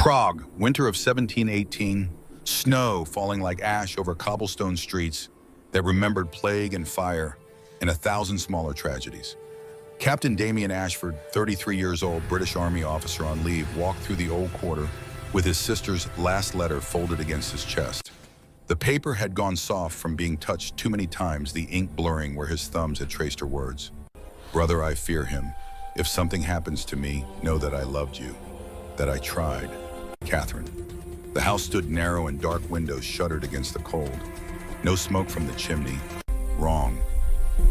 Prague, winter of 1718, snow falling like ash over cobblestone streets that remembered plague and fire and 1,000 smaller tragedies. Captain Damien Ashford, 33 years old, British Army officer on leave, walked through the old quarter with his sister's last letter folded against his chest. The paper had gone soft from being touched too many times, the ink blurring where his thumbs had traced her words. Brother, I fear him. If something happens to me, know that I loved you, that I tried. Catherine. The house stood narrow and dark windows shuttered against the cold. No smoke from the chimney. Wrong.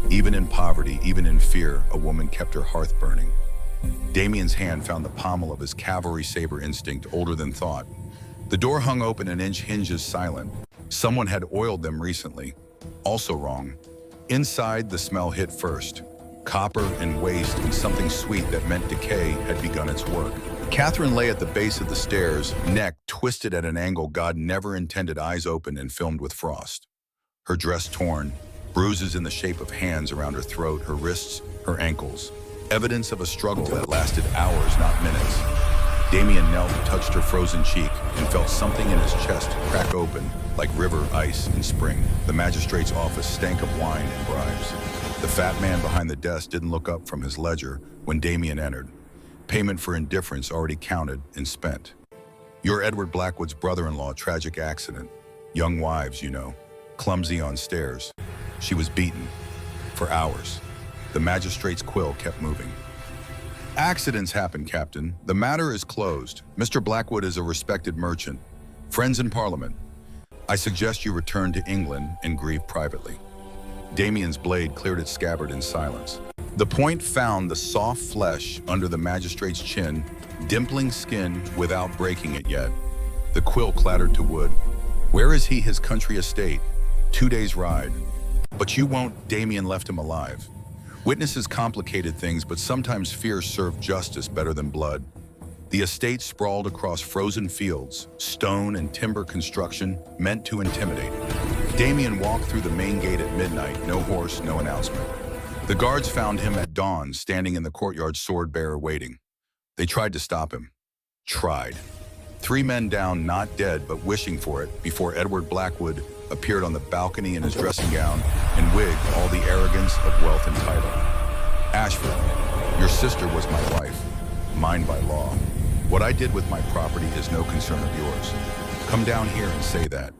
Even in poverty, even in fear, a woman kept her hearth burning. Damien's hand found the pommel of his cavalry saber instinct, older than thought. The door hung open, an inch hinges silent. Someone had oiled them recently. Also wrong. Inside, the smell hit first. Copper and waste and something sweet that meant decay had begun its work. Catherine lay at the base of the stairs, neck twisted at an angle God never intended, eyes open and filmed with frost. Her dress torn, bruises in the shape of hands around her throat, her wrists, her ankles. Evidence of a struggle that lasted hours, not minutes. Damien knelt, touched her frozen cheek, and felt something in his chest crack open, like river ice in spring. The magistrate's office stank of wine and bribes. The fat man behind the desk didn't look up from his ledger when Damien entered. Payment for indifference already counted and spent. You're Edward Blackwood's brother-in-law, tragic accident. Young wives, you know. Clumsy on stairs. She was beaten. For hours. The magistrate's quill kept moving. Accidents happen, Captain. The matter is closed. Mr. Blackwood is a respected merchant. Friends in Parliament. I suggest you return to England and grieve privately. Damien's blade cleared its scabbard in silence. The point found the soft flesh under the magistrate's chin, dimpling skin without breaking it yet. The quill clattered to wood. Where is he, his country estate? 2 days' ride. But you won't. Damien left him alive. Witnesses complicated things, but sometimes fear served justice better than blood. The estate sprawled across frozen fields, stone and timber construction meant to intimidate. Damien walked through the main gate at midnight, no horse, no announcement. The guards found him at dawn, standing in the courtyard, sword bearer waiting. They tried to stop him. Tried. 3 men down, not dead, but wishing for it, before Edward Blackwood appeared on the balcony in his dressing gown and wig, all the arrogance of wealth and title. Ashford, your sister was my wife, mine by law. What I did with my property is no concern of yours. Come down here and say that.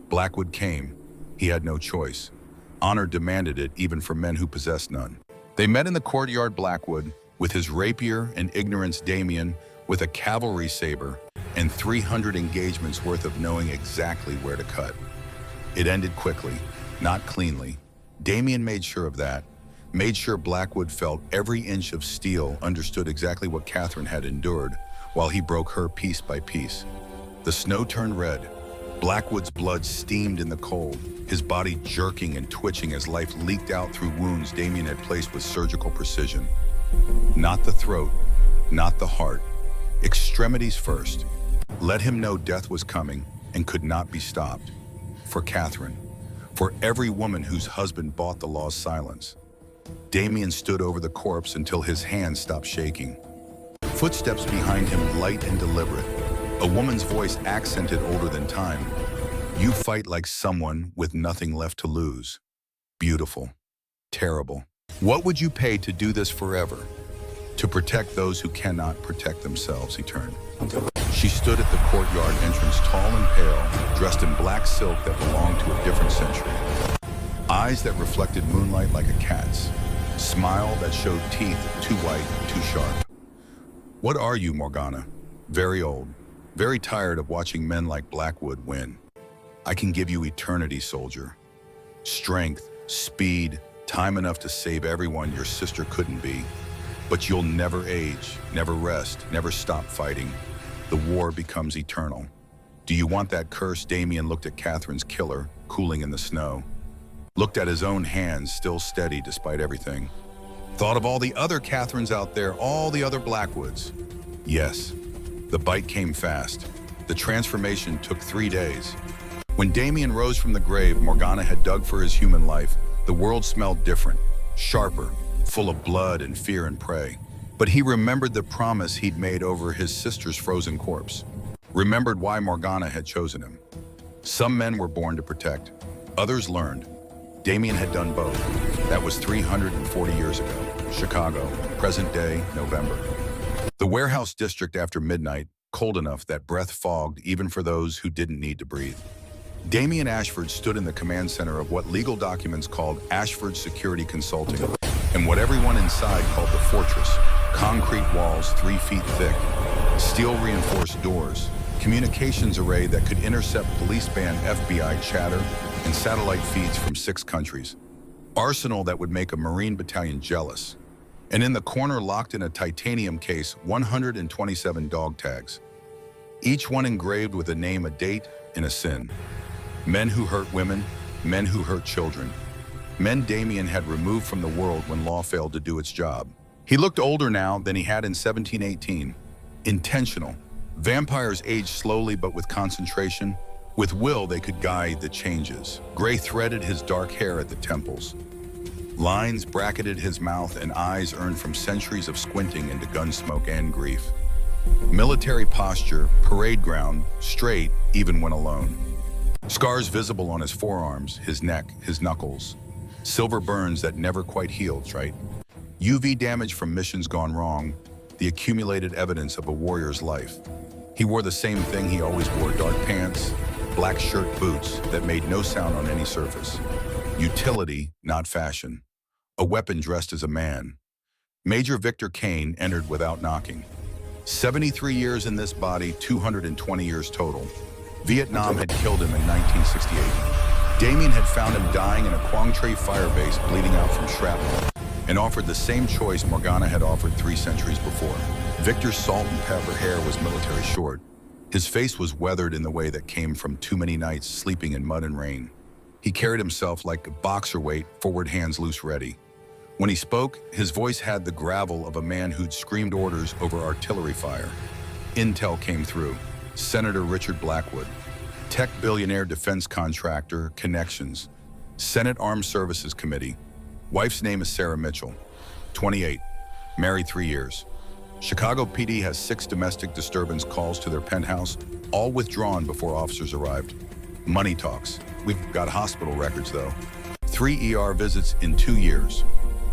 Blackwood came. He had no choice. Honor demanded it, even for men who possessed none. They met in the courtyard, Blackwood, with his rapier, and ignorance, Damien, with a cavalry saber, and 300 engagements worth of knowing exactly where to cut. It ended quickly, not cleanly. Damien made sure of that, made sure Blackwood felt every inch of steel, understood exactly what Catherine had endured, while he broke her piece by piece. The snow turned red. Blackwood's blood steamed in the cold, his body jerking and twitching as life leaked out through wounds Damien had placed with surgical precision. Not the throat, not the heart. Extremities first. Let him know death was coming and could not be stopped. For Catherine, for every woman whose husband bought the law's silence. Damien stood over the corpse until his hands stopped shaking. Footsteps behind him, light and deliberate. A woman's voice accented, older than time. You fight like someone with nothing left to lose. Beautiful. Terrible. What would you pay to do this forever? To protect those who cannot protect themselves, he turned. She stood at the courtyard entrance, tall and pale, dressed in black silk that belonged to a different century. Eyes that reflected moonlight like a cat's. Smile that showed teeth too white, too sharp. What are you, Morgana? Very old. Very tired of watching men like Blackwood win. I can give you eternity, soldier. Strength, speed, time enough to save everyone your sister couldn't be. But you'll never age, never rest, never stop fighting. The war becomes eternal. Do you want that curse? Damien looked at Catherine's killer, cooling in the snow. Looked at his own hands, still steady despite everything. Thought of all the other Catherines out there, all the other Blackwoods. Yes. The bite came fast. The transformation took 3 days. When Damien rose from the grave Morgana had dug for his human life, the world smelled different, sharper, full of blood and fear and prey. But he remembered the promise he'd made over his sister's frozen corpse. remembered why Morgana had chosen him. Some men were born to protect. Others learned. Damien had done both. That was 340 years ago. Chicago, present day, November. The warehouse district after midnight, cold enough that breath fogged even for those who didn't need to breathe. Damien Ashford stood in the command center of what legal documents called Ashford Security Consulting, and what everyone inside called the Fortress. Concrete walls 3 feet thick, steel-reinforced doors, communications array that could intercept police band FBI chatter and satellite feeds from 6 countries. Arsenal that would make a Marine battalion jealous. And in the corner, locked in a titanium case, 127 dog tags. Each one engraved with a name, a date, and a sin. Men who hurt women, men who hurt children. Men Damien had removed from the world when law failed to do its job. He looked older now than he had in 1718. Intentional. Vampires age slowly but with concentration. With will, they could guide the changes. Gray threaded his dark hair at the temples. Lines bracketed his mouth and eyes earned from centuries of squinting into gun smoke and grief. Military posture, parade ground, straight even when alone. Scars visible on his forearms, his neck, his knuckles. Silver burns that never quite healed, right? UV damage from missions gone wrong, the accumulated evidence of a warrior's life. He wore the same thing he always wore, dark pants, black shirt, boots that made no sound on any surface. Utility, not fashion. A weapon dressed as a man. Major Victor Kane entered without knocking. 73 years in this body, 220 years total. Vietnam had killed him in 1968. Damien had found him dying in a Quang Tre fire base, bleeding out from shrapnel, and offered the same choice Morgana had offered 3 centuries before. Victor's salt and pepper hair was military short. His face was weathered in the way that came from too many nights sleeping in mud and rain. He carried himself like a boxer weight, forward hands loose ready. When he spoke, his voice had the gravel of a man who'd screamed orders over artillery fire. Intel came through. Senator Richard Blackwood. Tech billionaire defense contractor, connections. Senate Armed Services Committee. Wife's name is Sarah Mitchell. 28. Married 3 years. Chicago PD has 6 domestic disturbance calls to their penthouse, all withdrawn before officers arrived. Money talks. We've got hospital records, though. 3 ER visits in 2 years.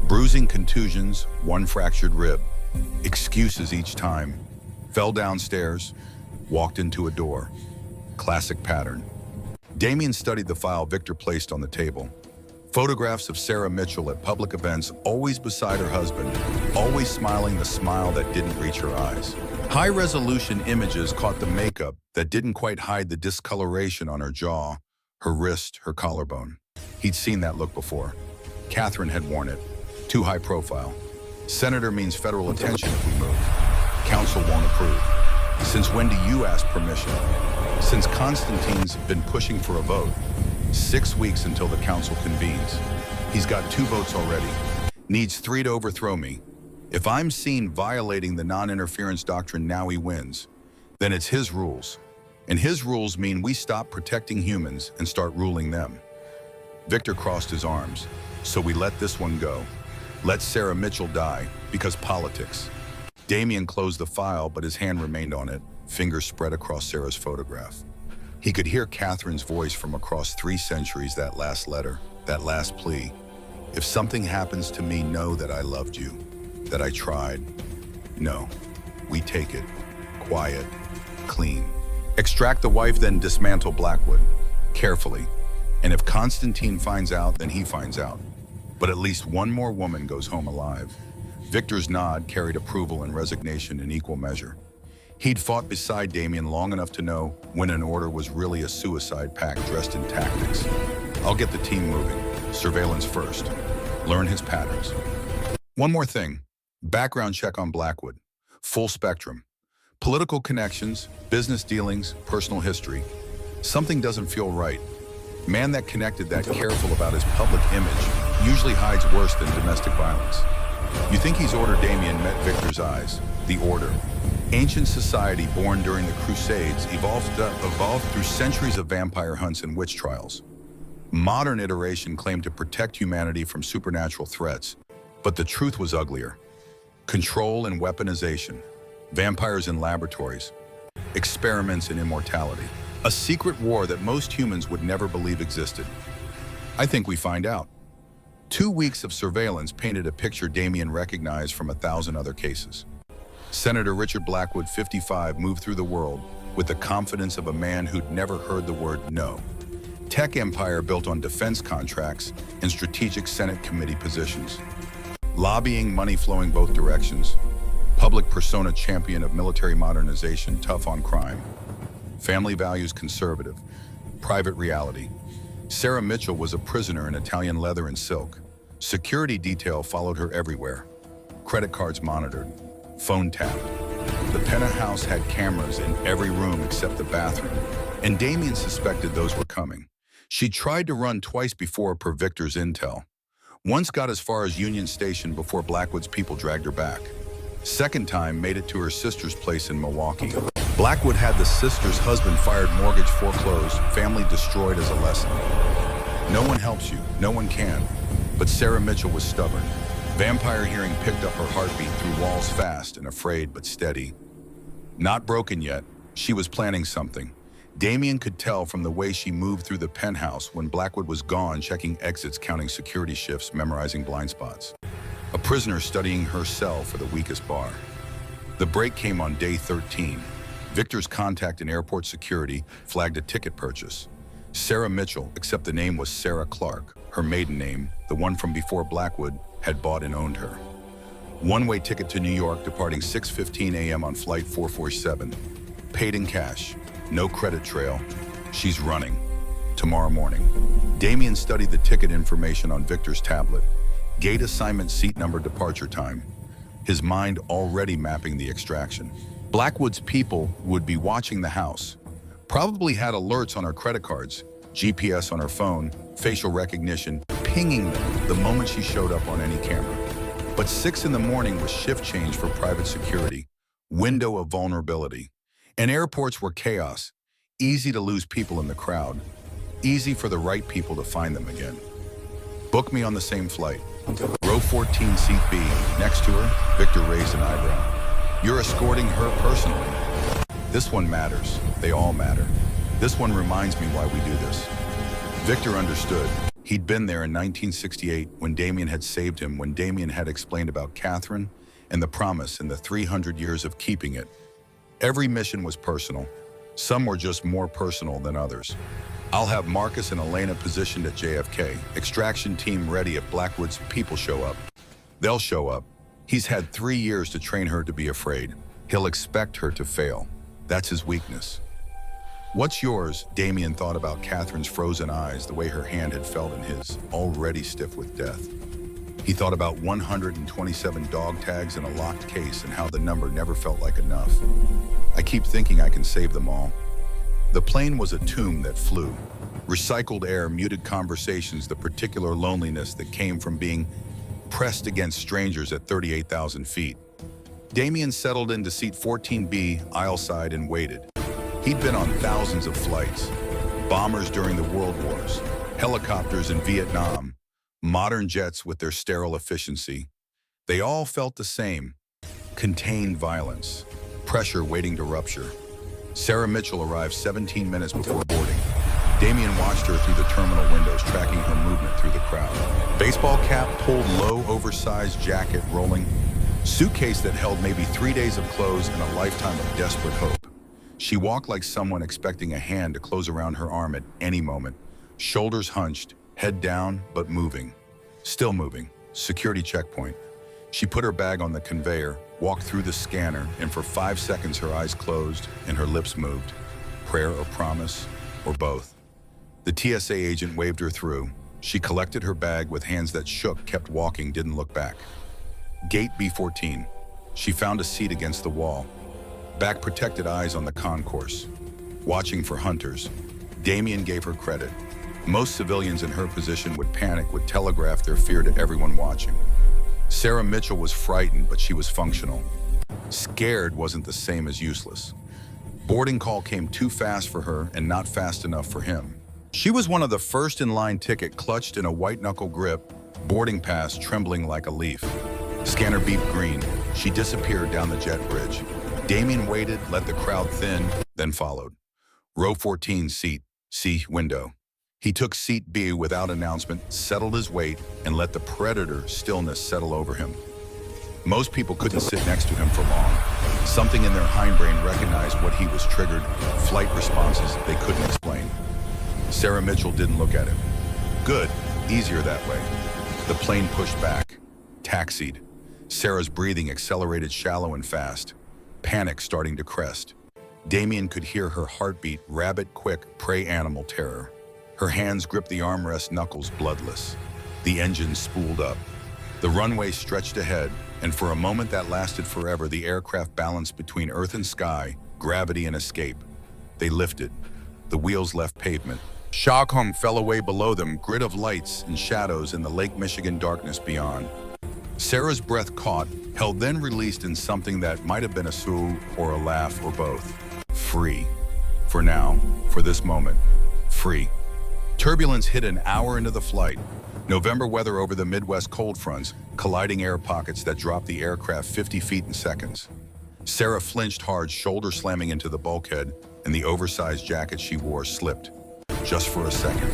Bruising, contusions, 1 fractured rib. Excuses each time. Fell downstairs, walked into a door. Classic pattern. Damien studied the file Victor placed on the table. Photographs of Sarah Mitchell at public events, always beside her husband, always smiling the smile that didn't reach her eyes. High-resolution images caught the makeup that didn't quite hide the discoloration on her jaw, her wrist, her collarbone. He'd seen that look before. Catherine had worn it. Too high profile. Senator means federal attention if we move. Council won't approve. Since when do you ask permission? Since Constantine's been pushing for a vote. 6 weeks until the council convenes. He's got 2 votes already. Needs 3 to overthrow me. If I'm seen violating the non-interference doctrine now he wins, then it's his rules. And his rules mean we stop protecting humans and start ruling them. Victor crossed his arms. So we let this one go. Let Sarah Mitchell die, because politics. Damien closed the file, but his hand remained on it, fingers spread across Sarah's photograph. He could hear Catherine's voice from across 3 centuries, that last letter, that last plea. If something happens to me, know that I loved you, that I tried. No, we take it. Quiet, clean. Extract the wife, then dismantle Blackwood. Carefully. And if Constantine finds out, then he finds out. But at least 1 more woman goes home alive. Victor's nod carried approval and resignation in equal measure. He'd fought beside Damien long enough to know when an order was really a suicide pact dressed in tactics. I'll get the team moving. Surveillance first. Learn his patterns. One more thing. Background check on Blackwood. Full spectrum. Political connections, business dealings, personal history. Something doesn't feel right. Man that connected that careful about his public image usually hides worse than domestic violence. You think he's ordered Damien met Victor's eyes. The order. Ancient society born during the Crusades evolved through centuries of vampire hunts and witch trials. Modern iteration claimed to protect humanity from supernatural threats, but the truth was uglier. Control and weaponization. Vampires in laboratories. experiments in immortality, a secret war that most humans would never believe existed. I think we find out. 2 weeks of surveillance painted a picture Damien recognized from 1,000 other cases. Senator Richard Blackwood, 55, moved through the world with the confidence of a man who'd never heard the word no. Tech empire built on defense contracts and strategic Senate committee positions. Lobbying, money flowing both directions. Public persona, champion of military modernization, tough on crime. Family values, conservative. Private reality. Sarah Mitchell was a prisoner in Italian leather and silk. Security detail followed her everywhere. Credit cards monitored. Phone tapped. The penthouse had cameras in every room except the bathroom, and Damien suspected those were coming. She tried to run twice before per Victor's intel. Once got as far as Union Station before Blackwood's people dragged her back. Second time made it to her sister's place in Milwaukee. Blackwood had the sister's husband fired, mortgage foreclosed, family destroyed as a lesson. No one helps you, no one can. But Sarah Mitchell was stubborn. Vampire hearing picked up her heartbeat through walls, fast and afraid but steady. Not broken yet, she was planning something. Damien could tell from the way she moved through the penthouse when Blackwood was gone, checking exits, counting security shifts, memorizing blind spots. A prisoner studying her cell for the weakest bar. The break came on day 13. Victor's contact in airport security flagged a ticket purchase. Sarah Mitchell, except the name was Sarah Clark, her maiden name, the one from before Blackwood, had bought and owned her. One-way ticket to New York, departing 6:15 a.m. on flight 447. Paid in cash. No credit trail. She's running. Tomorrow morning. Damien studied the ticket information on Victor's tablet. Gate assignment, seat number, departure time. His mind already mapping the extraction. Blackwood's people would be watching the house. Probably had alerts on her credit cards, GPS on her phone, facial recognition, pinging them the moment she showed up on any camera. But 6 in the morning was shift change for private security. Window of vulnerability. And airports were chaos. Easy to lose people in the crowd. Easy for the right people to find them again. Book me on the same flight. Row 14, seat B. Next to her, Victor raised an eyebrow. You're escorting her personally. This one matters. They all matter. This one reminds me why we do this. Victor understood. He'd been there in 1968 when Damien had saved him, when Damien had explained about Catherine and the promise and the 300 years of keeping it. Every mission was personal. Some were just more personal than others. I'll have Marcus and Elena positioned at JFK. Extraction team ready if Blackwood's people show up. They'll show up. He's had 3 years to train her to be afraid. He'll expect her to fail. That's his weakness. What's yours? Damien thought about Catherine's frozen eyes, the way her hand had felt in his, already stiff with death. He thought about 127 dog tags in a locked case and how the number never felt like enough. I keep thinking I can save them all. The plane was a tomb that flew. Recycled air, muted conversations, the particular loneliness that came from being pressed against strangers at 38,000 feet. Damien settled into seat 14B, aisle side, and waited. He'd been on thousands of flights. Bombers during the World Wars, helicopters in Vietnam, modern jets with their sterile efficiency. They all felt the same. Contained violence. Pressure waiting to rupture. Sarah Mitchell arrived 17 minutes before boarding. Damien watched her through the terminal windows, tracking her movement through the crowd. Baseball cap pulled low, oversized jacket rolling. Suitcase that held maybe 3 days of clothes and a lifetime of desperate hope. She walked like someone expecting a hand to close around her arm at any moment. Shoulders hunched, head down, but moving. Still moving. Security checkpoint. She put her bag on the conveyor, walked through the scanner, and for 5 seconds her eyes closed and her lips moved. Prayer or promise, or both. The TSA agent waved her through. She collected her bag with hands that shook, kept walking, didn't look back. Gate B14. She found a seat against the wall. Back protected, eyes on the concourse. Watching for hunters. Damien gave her credit. Most civilians in her position would panic, would telegraph their fear to everyone watching. Sarah Mitchell was frightened, but she was functional. Scared wasn't the same as useless. Boarding call came too fast for her and not fast enough for him. She was one of the first in line, ticket clutched in a white-knuckle grip, boarding pass trembling like a leaf. Scanner beeped green. She disappeared down the jet bridge. Damien waited, let the crowd thin, then followed. Row 14, seat C, window. He took seat B without announcement, settled his weight, and let the predator stillness settle over him. Most people couldn't sit next to him for long. Something in their hindbrain recognized what he was triggered, flight responses they couldn't explain. Sarah Mitchell didn't look at him. Good, easier that way. The plane pushed back, taxied. Sarah's breathing accelerated shallow and fast, panic starting to crest. Damien could hear her heartbeat, rabbit-quick prey animal terror. Her hands gripped the armrest, knuckles bloodless. The engine spooled up. The runway stretched ahead, and for a moment that lasted forever, the aircraft balanced between earth and sky, gravity and escape. They lifted. The wheels left pavement. Shockhong fell away below them, grid of lights and shadows in the Lake Michigan darkness beyond. Sarah's breath caught, held then released in something that might have been a swoop or a laugh or both. Free. For now, for this moment. Free. Turbulence hit an hour into the flight. November weather over the Midwest cold fronts, colliding air pockets that dropped the aircraft 50 feet in seconds. Sarah flinched hard, shoulder slamming into the bulkhead, and the oversized jacket she wore slipped. Just for a second.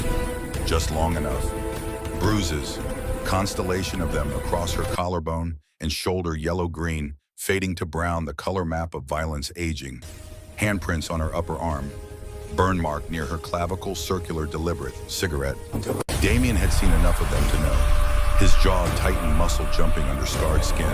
Just long enough. Bruises, constellation of them across her collarbone and shoulder yellow-green, fading to brown, the color map of violence aging. Handprints on her upper arm. Burn mark near her clavicle, circular, deliberate, cigarette. Damien had seen enough of them to know. His jaw tightened, muscle jumping under scarred skin.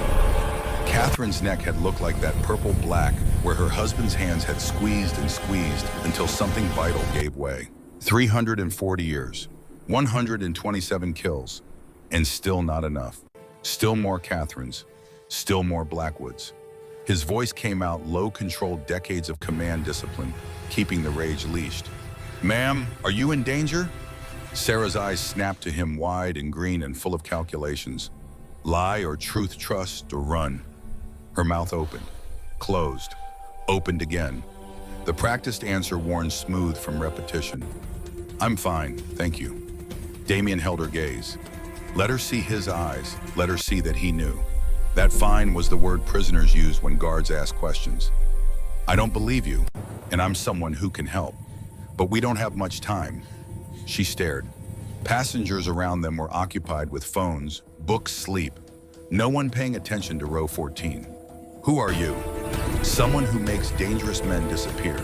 Catherine's neck had looked like that purple-black where her husband's hands had squeezed and squeezed until something vital gave way. 340 years, 127 kills, and still not enough. Still more Catherines, still more Blackwoods. His voice came out low, controlled, decades of command discipline, keeping the rage leashed. Ma'am, are you in danger? Sarah's eyes snapped to him, wide and green and full of calculations. Lie or truth, trust or run. Her mouth opened, closed, opened again. The practiced answer worn smooth from repetition. I'm fine, thank you. Damien held her gaze. Let her see his eyes, let her see that he knew. That fine was the word prisoners use when guards ask questions. I don't believe you, and I'm someone who can help. But we don't have much time. She stared. Passengers around them were occupied with phones, books, sleep. No one paying attention to row 14. Who are you? Someone who makes dangerous men disappear.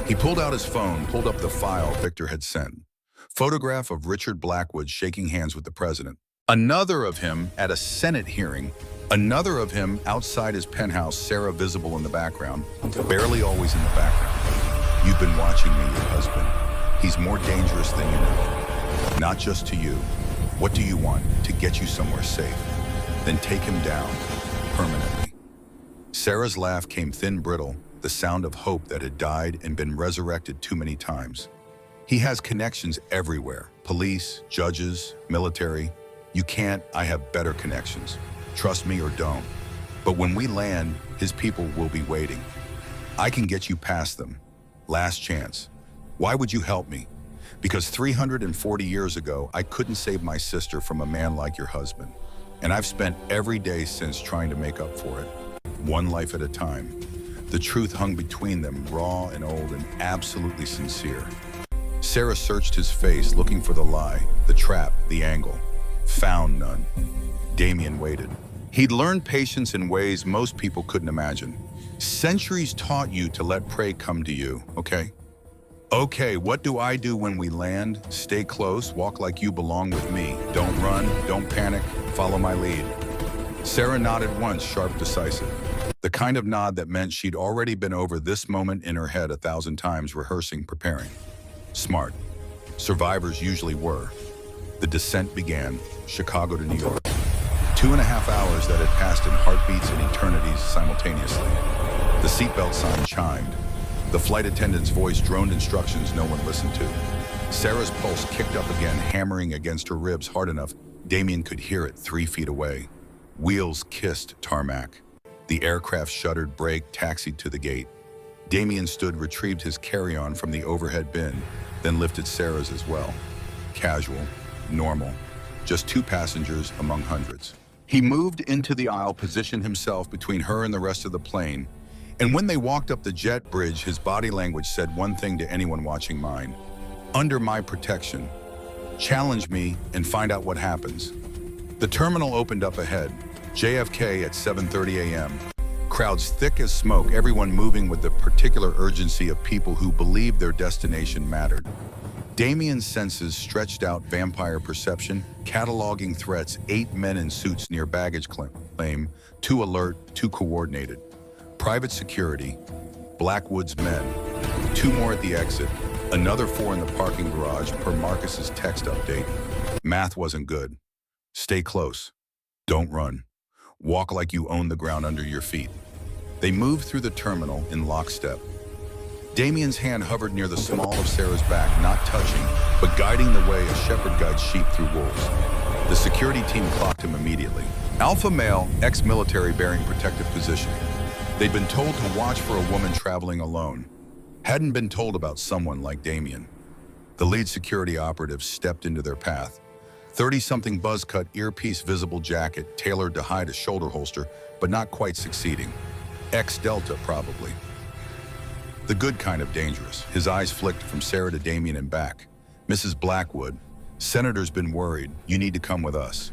He pulled out his phone, pulled up the file Victor had sent. Photograph of Richard Blackwood shaking hands with the president. Another of him at a Senate hearing. Another of him outside his penthouse, Sarah visible in the background, barely always in the background. You've been watching me, your husband. He's more dangerous than you know. Not just to you. What do you want? To get you somewhere safe. Then take him down, permanently. Sarah's laugh came thin, brittle, the sound of hope that had died and been resurrected too many times. He has connections everywhere. Police, judges, military. You can't, I have better connections. Trust me or don't. But when we land, his people will be waiting. I can get you past them. Last chance. Why would you help me? Because 340 years ago, I couldn't save my sister from a man like your husband. And I've spent every day since trying to make up for it. One life at a time. The truth hung between them, raw and old and absolutely sincere. Sarah searched his face, looking for the lie, the trap, the angle. Found none. Damien waited. He'd learned patience in ways most people couldn't imagine. Centuries taught you to let prey come to you, okay? Okay, what do I do when we land? Stay close, walk like you belong with me. Don't run, don't panic, follow my lead. Sarah nodded once, sharp, decisive. The kind of nod that meant she'd already been over this moment in her head 1,000 times, rehearsing, preparing. Smart. Survivors usually were. The descent began, Chicago to New York. 2.5 hours that had passed in heartbeats and eternities simultaneously. The seatbelt sign chimed. The flight attendant's voice droned instructions no one listened to. Sarah's pulse kicked up again, hammering against her ribs hard enough Damien could hear it 3 feet away. Wheels kissed tarmac. The aircraft shuddered, braked, taxied to the gate. Damien stood, retrieved his carry-on from the overhead bin, then lifted Sarah's as well. Casual, normal, just 2 passengers among hundreds. He moved into the aisle, positioned himself between her and the rest of the plane, And when they walked up the jet bridge, his body language said one thing to anyone watching mine. Under my protection. Challenge me and find out what happens. The terminal opened up ahead. JFK at 7:30 a.m. Crowds thick as smoke, everyone moving with the particular urgency of people who believed their destination mattered. Damien's senses stretched out vampire perception, cataloging threats, 8 men in suits near baggage claim, 2 alert, 2 coordinated. Private security, Blackwood's men, 2 more at the exit, another 4 in the parking garage per Marcus's text update. Math wasn't good. Stay close. Don't run. Walk like you own the ground under your feet. They moved through the terminal in lockstep. Damien's hand hovered near the small of Sarah's back, not touching, but guiding the way a shepherd guides sheep through wolves. The security team clocked him immediately. Alpha male, ex-military bearing protective position. They'd been told to watch for a woman traveling alone. Hadn't been told about someone like Damien. The lead security operative stepped into their path. 30-something buzz-cut, earpiece visible jacket tailored to hide a shoulder holster, but not quite succeeding. Ex-Delta, probably. The good kind of dangerous. His eyes flicked from Sarah to Damien and back. Mrs. Blackwood, Senator's been worried. You need to come with us.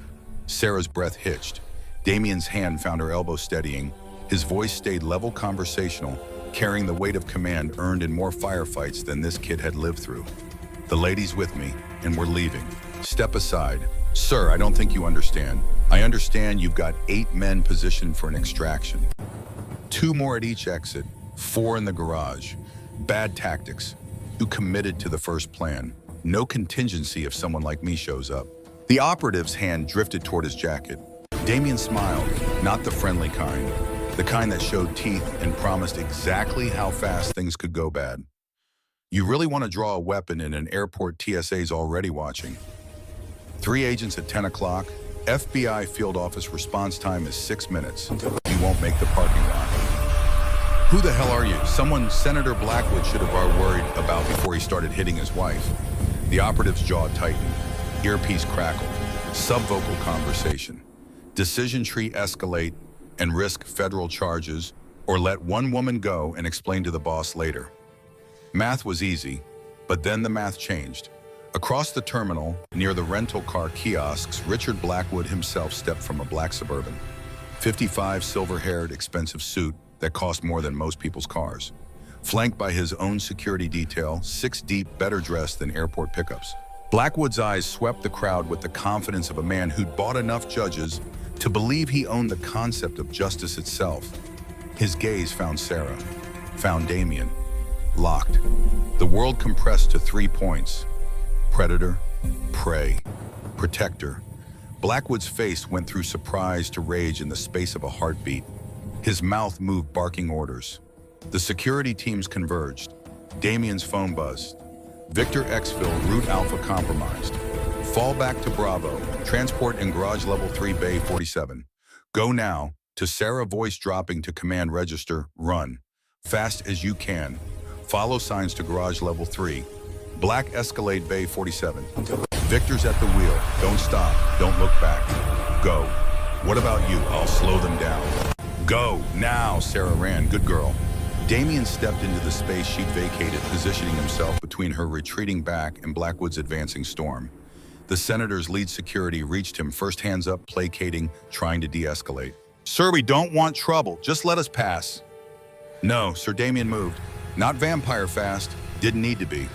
Sarah's breath hitched. Damien's hand found her elbow steadying. His voice stayed level conversational, carrying the weight of command earned in more firefights than this kid had lived through. The lady's with me, and we're leaving. Step aside. Sir, I don't think you understand. I understand you've got 8 men positioned for an extraction. 2 more at each exit, 4 in the garage. Bad tactics. You committed to the first plan. No contingency if someone like me shows up. The operative's hand drifted toward his jacket. Damien smiled, not the friendly kind. The kind that showed teeth and promised exactly how fast things could go bad. You really want to draw a weapon in an airport TSA's already watching. 3 agents at 10 o'clock. FBI field office response time is 6 minutes. You won't make the parking lot. Who the hell are you? Someone Senator Blackwood should have worried about before he started hitting his wife. The operative's jaw tightened. Earpiece crackled. Subvocal conversation. Decision tree escalate and risk federal charges, or let one woman go and explain to the boss later. Math was easy, but then the math changed. Across the terminal, near the rental car kiosks, Richard Blackwood himself stepped from a black Suburban. 55, silver-haired, expensive suit that cost more than most people's cars. Flanked by his own security detail, 6 deep, better dressed than airport pickups. Blackwood's eyes swept the crowd with the confidence of a man who'd bought enough judges to believe he owned the concept of justice itself. His gaze found Sarah, found Damien. Locked. The world compressed to 3 points. Predator, prey, protector. Blackwood's face went through surprise to rage in the space of a heartbeat. His mouth moved, barking orders. The security teams converged. Damien's phone buzzed. Victor Exfil, route Alpha compromised. Fall back to Bravo. Transport in garage level 3, Bay 47. Go now. To Sarah, voice dropping to command register. Run. Fast as you can. Follow signs to garage level 3. Black Escalade Bay 47. Victor's at the wheel. Don't stop. Don't look back. Go. What about you? I'll slow them down. Go. Now, Sarah ran. Good girl. Damien stepped into the space she'd vacated, positioning himself between her retreating back and Blackwood's advancing storm. The senator's lead security reached him, first hands up, placating, trying to de-escalate. Sir, we don't want trouble. Just let us pass. No, Sir Damien moved. Not vampire fast. Didn't need to be.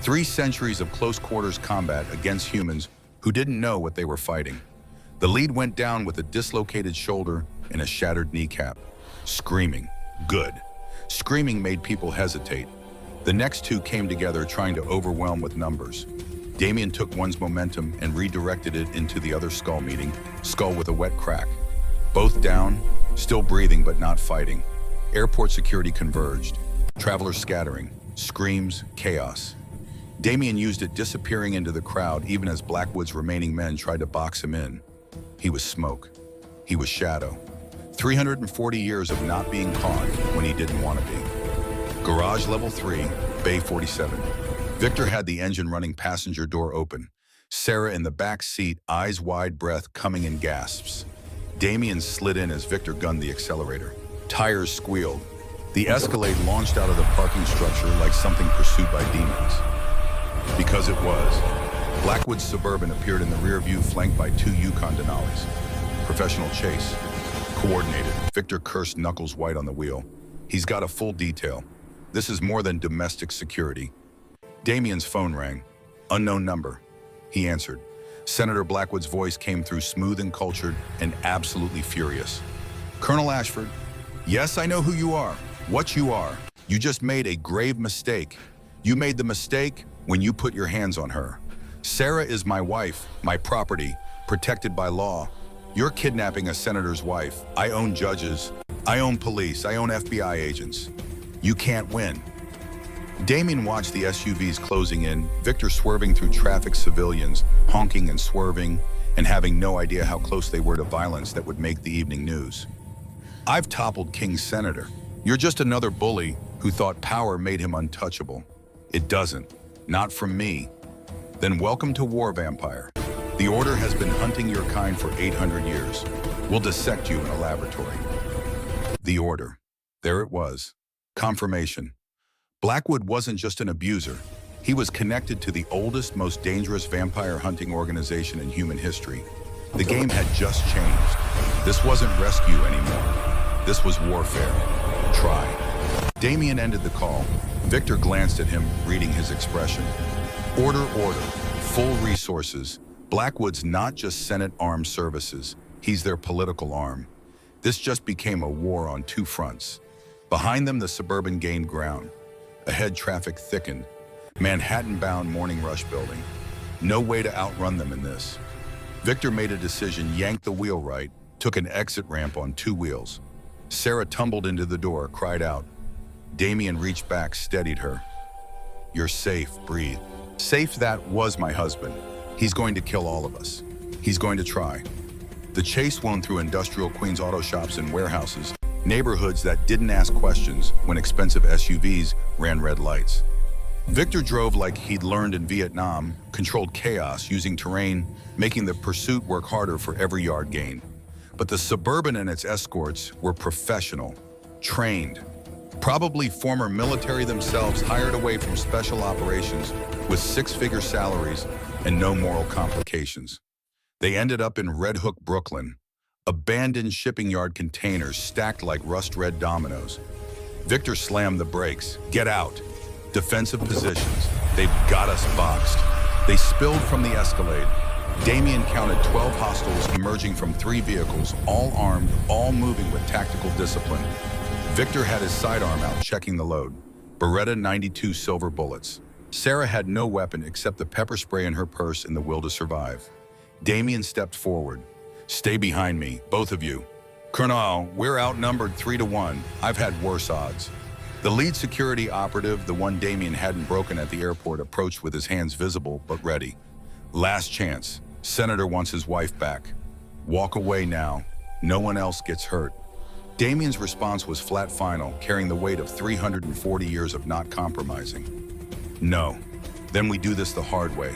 3 centuries of close quarters combat against humans who didn't know what they were fighting. The lead went down with a dislocated shoulder and a shattered kneecap. Screaming. Good. Screaming made people hesitate. The next 2 came together, trying to overwhelm with numbers. Damien took one's momentum and redirected it into the other skull meeting, skull with a wet crack. Both down, still breathing but not fighting. Airport security converged. Travelers scattering. Screams, chaos. Damien used it, disappearing into the crowd even as Blackwood's remaining men tried to box him in. He was smoke. He was shadow. 340 years of not being caught when he didn't want to be. Garage level 3, Bay 47. Victor had the engine running, passenger door open. Sarah in the back seat, eyes wide, breath coming in gasps. Damien slid in as Victor gunned the accelerator. Tires squealed. The Escalade launched out of the parking structure like something pursued by demons. Because it was. Blackwood's Suburban appeared in the rear view, flanked by two Yukon Denali's. Professional chase. Coordinated. Victor cursed, knuckles white on the wheel. He's got a full detail. This is more than domestic security. Damien's phone rang. Unknown number. He answered. Senator Blackwood's voice came through smooth and cultured and absolutely furious. Colonel Ashford, yes, I know who you are, what you are. You just made a grave mistake. You made the mistake when you put your hands on her. Sarah is my wife, my property, protected by law. You're kidnapping a senator's wife. I own judges. I own police. I own FBI agents. You can't win. Damien watched the SUVs closing in, Victor swerving through traffic, civilians honking and swerving, and having no idea how close they were to violence that would make the evening news. I've toppled King's senator. You're just another bully who thought power made him untouchable. It doesn't. Not from me. Then welcome to war, vampire. The Order has been hunting your kind for 800 years. We'll dissect you in a laboratory. The Order. There it was. Confirmation. Blackwood wasn't just an abuser. He was connected to the oldest, most dangerous vampire hunting organization in human history. The game had just changed. This wasn't rescue anymore. This was warfare. Try. Damien ended the call. Victor glanced at him, reading his expression. Order, order. Full resources. Blackwood's not just Senate Armed Services. He's their political arm. This just became a war on two fronts. Behind them, the Suburban gained ground. Ahead, traffic thickened. Manhattan-bound Morning Rush building. No way to outrun them in this. Victor made a decision, yanked the wheel right, took an exit ramp on two wheels. Sarah tumbled into the door, cried out. Damien reached back, steadied her. You're safe, breathe. Safe, that was my husband. He's going to kill all of us. He's going to try. The chase wound through industrial Queens auto shops and warehouses, neighborhoods that didn't ask questions when expensive SUVs ran red lights. Victor drove like he'd learned in Vietnam, controlled chaos using terrain, making the pursuit work harder for every yard gained. But the Suburban and its escorts were professional, trained, probably former military themselves, hired away from special operations with six-figure salaries and no moral complications. They ended up in Red Hook, Brooklyn, abandoned shipping yard containers stacked like rust-red dominoes. Victor slammed the brakes. Get out. Defensive positions. They've got us boxed. They spilled from the Escalade. Damien counted 12 hostiles emerging from 3 vehicles, all armed, all moving with tactical discipline. Victor had his sidearm out, checking the load. Beretta 92 silver bullets. Sarah had no weapon except the pepper spray in her purse and the will to survive. Damien stepped forward. Stay behind me, both of you. Colonel, we're outnumbered 3-1. I've had worse odds. The lead security operative, the one Damien hadn't broken at the airport, approached with his hands visible but ready. Last chance. Senator wants his wife back. Walk away now. No one else gets hurt. Damien's response was flat final, carrying the weight of 340 years of not compromising. No. Then we do this the hard way.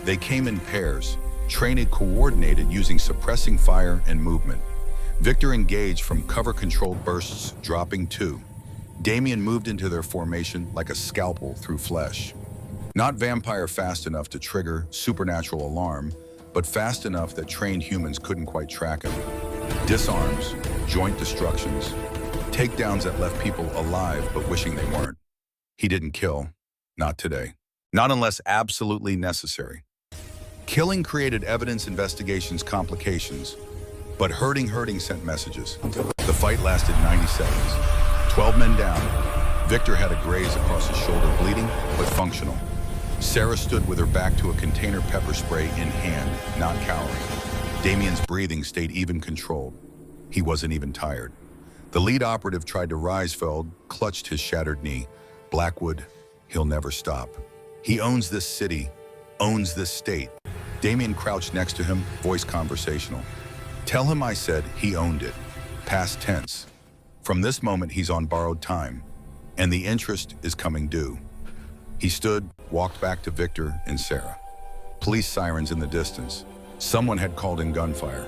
They came in pairs, trained coordinated using suppressing fire and movement. Victor engaged from cover-controlled bursts, dropping 2. Damien moved into their formation like a scalpel through flesh. Not vampire fast enough to trigger supernatural alarm, but fast enough that trained humans couldn't quite track him. Disarms, joint destructions, takedowns that left people alive but wishing they weren't. He didn't kill. Not today. Not unless absolutely necessary. Killing created evidence, investigations, complications. But hurting sent messages. The fight lasted 90 seconds. 12 men down. Victor had a graze across his shoulder, bleeding but functional. Sarah stood with her back to a container, pepper spray in hand, not cowering. Damien's breathing stayed even controlled. He wasn't even tired. The lead operative tried to rise, fell, clutched his shattered knee. Blackwood, he'll never stop. He owns this city, owns this state. Damien crouched next to him, voice conversational. Tell him I said he owned it. Past tense. From this moment, he's on borrowed time, and the interest is coming due. He stood, walked back to Victor and Sarah. Police sirens in the distance. Someone had called in gunfire.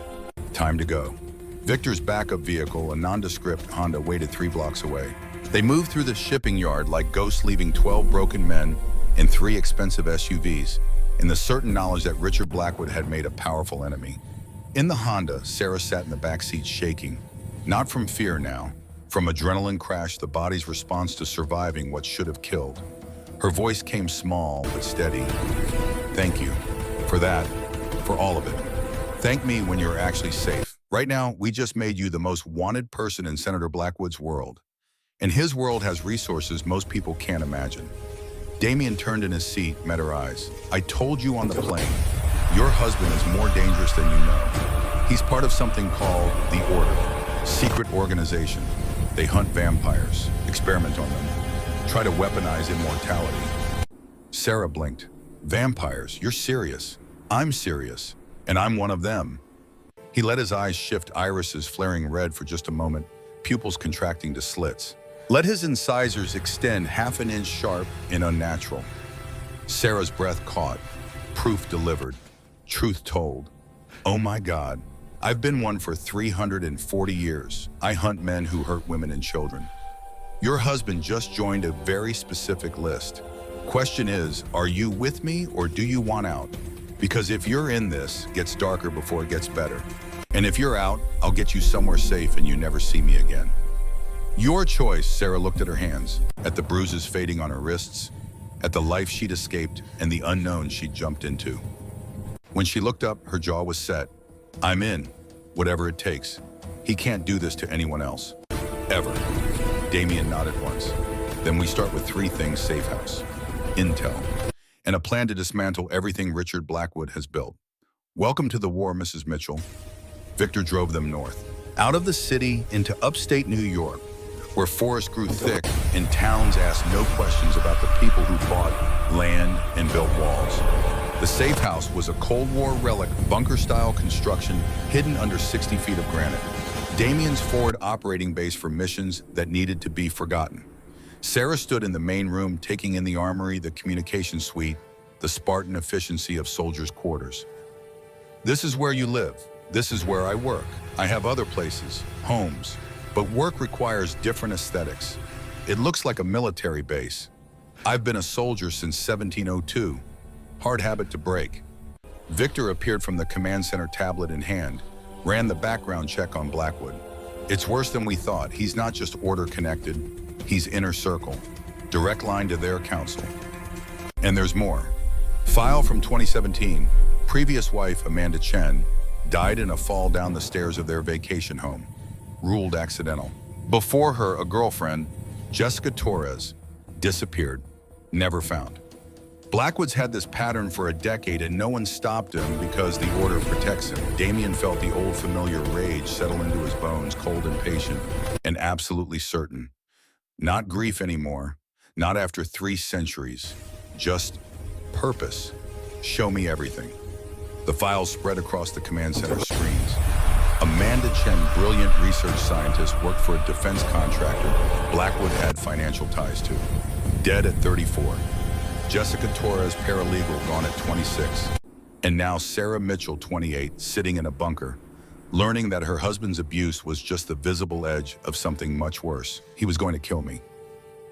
Time to go. Victor's backup vehicle, a nondescript Honda, waited 3 blocks away. They moved through the shipping yard like ghosts, leaving 12 broken men and 3 expensive SUVs, in the certain knowledge that Richard Blackwood had made a powerful enemy. In the Honda, Sarah sat in the back seat shaking, not from fear now, from adrenaline crash, the body's response to surviving what should have killed. Her voice came small but steady. Thank you for that, for all of it. Thank me when you're actually safe. Right now, we just made you the most wanted person in Senator Blackwood's world. And his world has resources most people can't imagine. Damien turned in his seat, met her eyes. I told you on the plane, your husband is more dangerous than you know. He's part of something called the Order, secret organization. They hunt vampires, experiment on them, try to weaponize immortality. Sarah blinked. Vampires, you're serious. I'm serious, and I'm one of them. He let his eyes shift, irises flaring red for just a moment, pupils contracting to slits. Let his incisors extend half an inch sharp and unnatural. Sarah's breath caught, proof delivered, truth told. Oh my God, I've been one for 340 years. I hunt men who hurt women and children. Your husband just joined a very specific list. Question is, are you with me or do you want out? Because if you're in this, it gets darker before it gets better. And if you're out, I'll get you somewhere safe and you never see me again. Your choice. Sarah looked at her hands, at the bruises fading on her wrists, at the life she'd escaped and the unknown she'd jumped into. When she looked up, her jaw was set. I'm in, whatever it takes. He can't do this to anyone else. Ever. Damien nodded once. Then we start with 3 things: safe house, intel, and a plan to dismantle everything Richard Blackwood has built. Welcome to the war, Mrs. Mitchell. Victor drove them north, out of the city into upstate New York, where forests grew thick and towns asked no questions about the people who bought land and built walls. The safe house was a Cold War relic, bunker-style construction hidden under 60 feet of granite. Damien's forward operating base for missions that needed to be forgotten. Sarah stood in the main room, taking in the armory, the communication suite, the Spartan efficiency of soldiers' quarters. This is where you live. This is where I work. I have other places, homes, but work requires different aesthetics. It looks like a military base. I've been a soldier since 1702. Hard habit to break. Victor appeared from the command center, tablet in hand, ran the background check on Blackwood. It's worse than we thought. He's not just order connected, he's inner circle, direct line to their council. And there's more. File from 2017, previous wife Amanda Chen died in a fall down the stairs of their vacation home, ruled accidental. Before her, a girlfriend, Jessica Torres, disappeared, never found. Blackwood's had this pattern for a decade and no one stopped him because the order protects him. Damien felt the old familiar rage settle into his bones, cold and patient, and absolutely certain. Not grief anymore, not after 3 centuries, just purpose. Show me everything. The files spread across the command center screens. Amanda Chen, brilliant research scientist, worked for a defense contractor Blackwood had financial ties to. Dead at 34. Jessica Torres, paralegal, gone at 26. And now Sarah Mitchell, 28, sitting in a bunker, learning that her husband's abuse was just the visible edge of something much worse. He was going to kill me.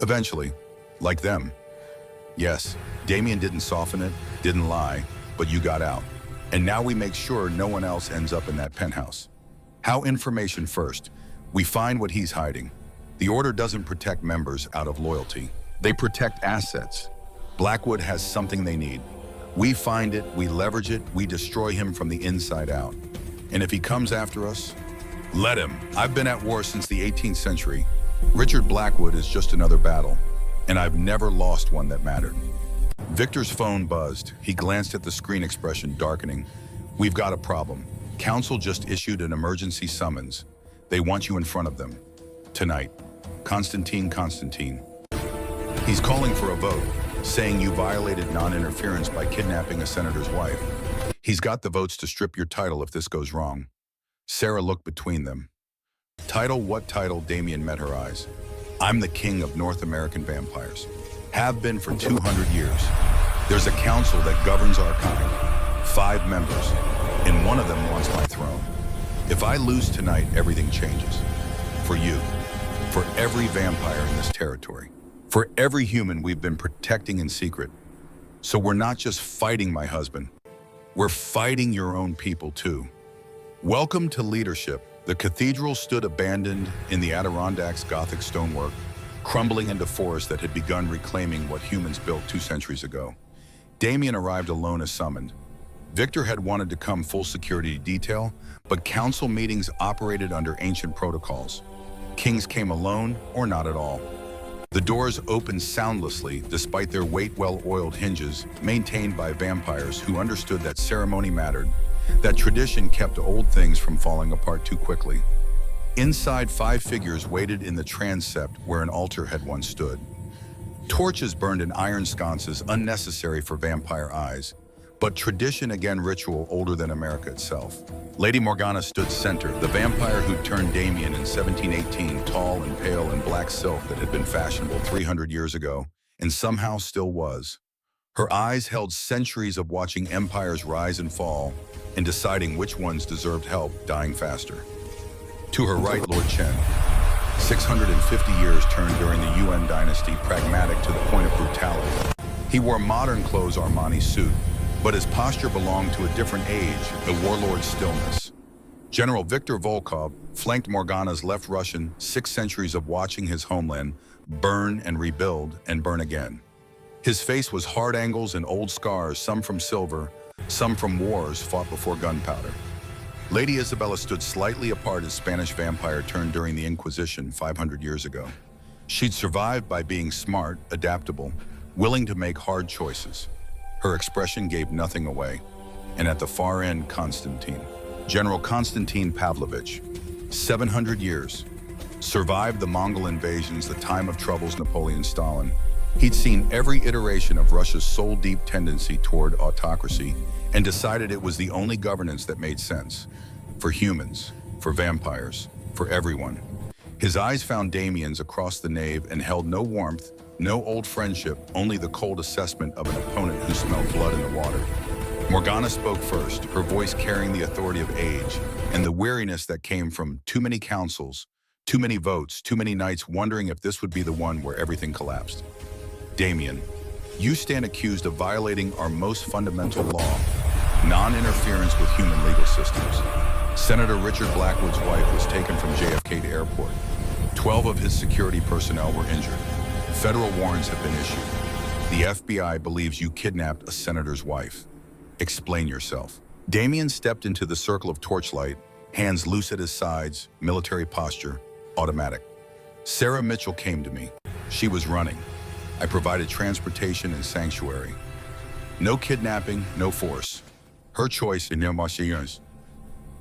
Eventually, like them. Yes, Damien didn't soften it, didn't lie, but you got out. And now we make sure no one else ends up in that penthouse. How information first. We find what he's hiding. The order doesn't protect members out of loyalty. They protect assets. Blackwood has something they need. We find it, we leverage it, we destroy him from the inside out. And if he comes after us, let him. I've been at war since the 18th century. Richard Blackwood is just another battle, and I've never lost one that mattered. Victor's phone buzzed. He glanced at the screen, expression darkening. We've got a problem. Council just issued an emergency summons. They want you in front of them. Tonight. Constantine. He's calling for a vote, saying you violated non-interference by kidnapping a senator's wife. He's got the votes to strip your title if this goes wrong. Sarah looked between them. Title? What title? Damien met her eyes. I'm the king of North American vampires. Have been for 200 years. There's a council that governs our kind. 5 members, and one of them wants my throne. If I lose tonight, everything changes. For you. for every vampire in this territory, for every human we've been protecting in secret. So we're not just fighting my husband, we're fighting your own people too. Welcome to leadership. The cathedral stood abandoned in the Adirondacks' Gothic stonework, crumbling into forest that had begun reclaiming what humans built 2 centuries ago. Damien arrived alone as summoned. Victor had wanted to come full security detail, but council meetings operated under ancient protocols. Kings came alone or not at all. The doors opened soundlessly despite their weight-well-oiled hinges maintained by vampires who understood that ceremony mattered, that tradition kept old things from falling apart too quickly. Inside, 5 figures waited in the transept where an altar had once stood. Torches burned in iron sconces unnecessary for vampire eyes, but tradition again ritual older than America itself. Lady Morgana stood center, the vampire who'd turned Damien in 1718, tall and pale in black silk that had been fashionable 300 years ago, and somehow still was. Her eyes held centuries of watching empires rise and fall, and deciding which ones deserved help dying faster. To her right, Lord Chen. 650 years turned during the Yuan dynasty, pragmatic to the point of brutality. He wore modern clothes Armani suit, but his posture belonged to a different age, a warlord's stillness. General Viktor Volkov flanked Morgana's left Russian, 6 centuries of watching his homeland burn and rebuild and burn again. His face was hard angles and old scars, some from silver, some from wars fought before gunpowder. Lady Isabella stood slightly apart as Spanish vampire turned during the Inquisition 500 years ago. She'd survived by being smart, adaptable, willing to make hard choices. Her expression gave nothing away. And at the far end, Constantine. General Constantine Pavlovich, 700 years, survived the Mongol invasions, the time of troubles, Napoleon, Stalin. He'd seen every iteration of Russia's soul-deep tendency toward autocracy and decided it was the only governance that made sense. For humans, for vampires, for everyone. His eyes found Damien's across the nave and held no warmth, no old friendship, only the cold assessment of an opponent who smelled blood in the water. Morgana spoke first, her voice carrying the authority of age and the weariness that came from too many councils, too many votes, too many nights wondering if this would be the one where everything collapsed. Damien, you stand accused of violating our most fundamental law, non-interference with human legal systems. Senator Richard Blackwood's wife was taken from JFK to airport. 12 of his security personnel were injured. Federal warrants have been issued. The FBI believes you kidnapped a senator's wife. Explain yourself. Damien stepped into the circle of torchlight, hands loose at his sides, military posture, automatic. Sarah Mitchell came to me. She was running. I provided transportation and sanctuary. No kidnapping, no force. Her choice in Neomasians.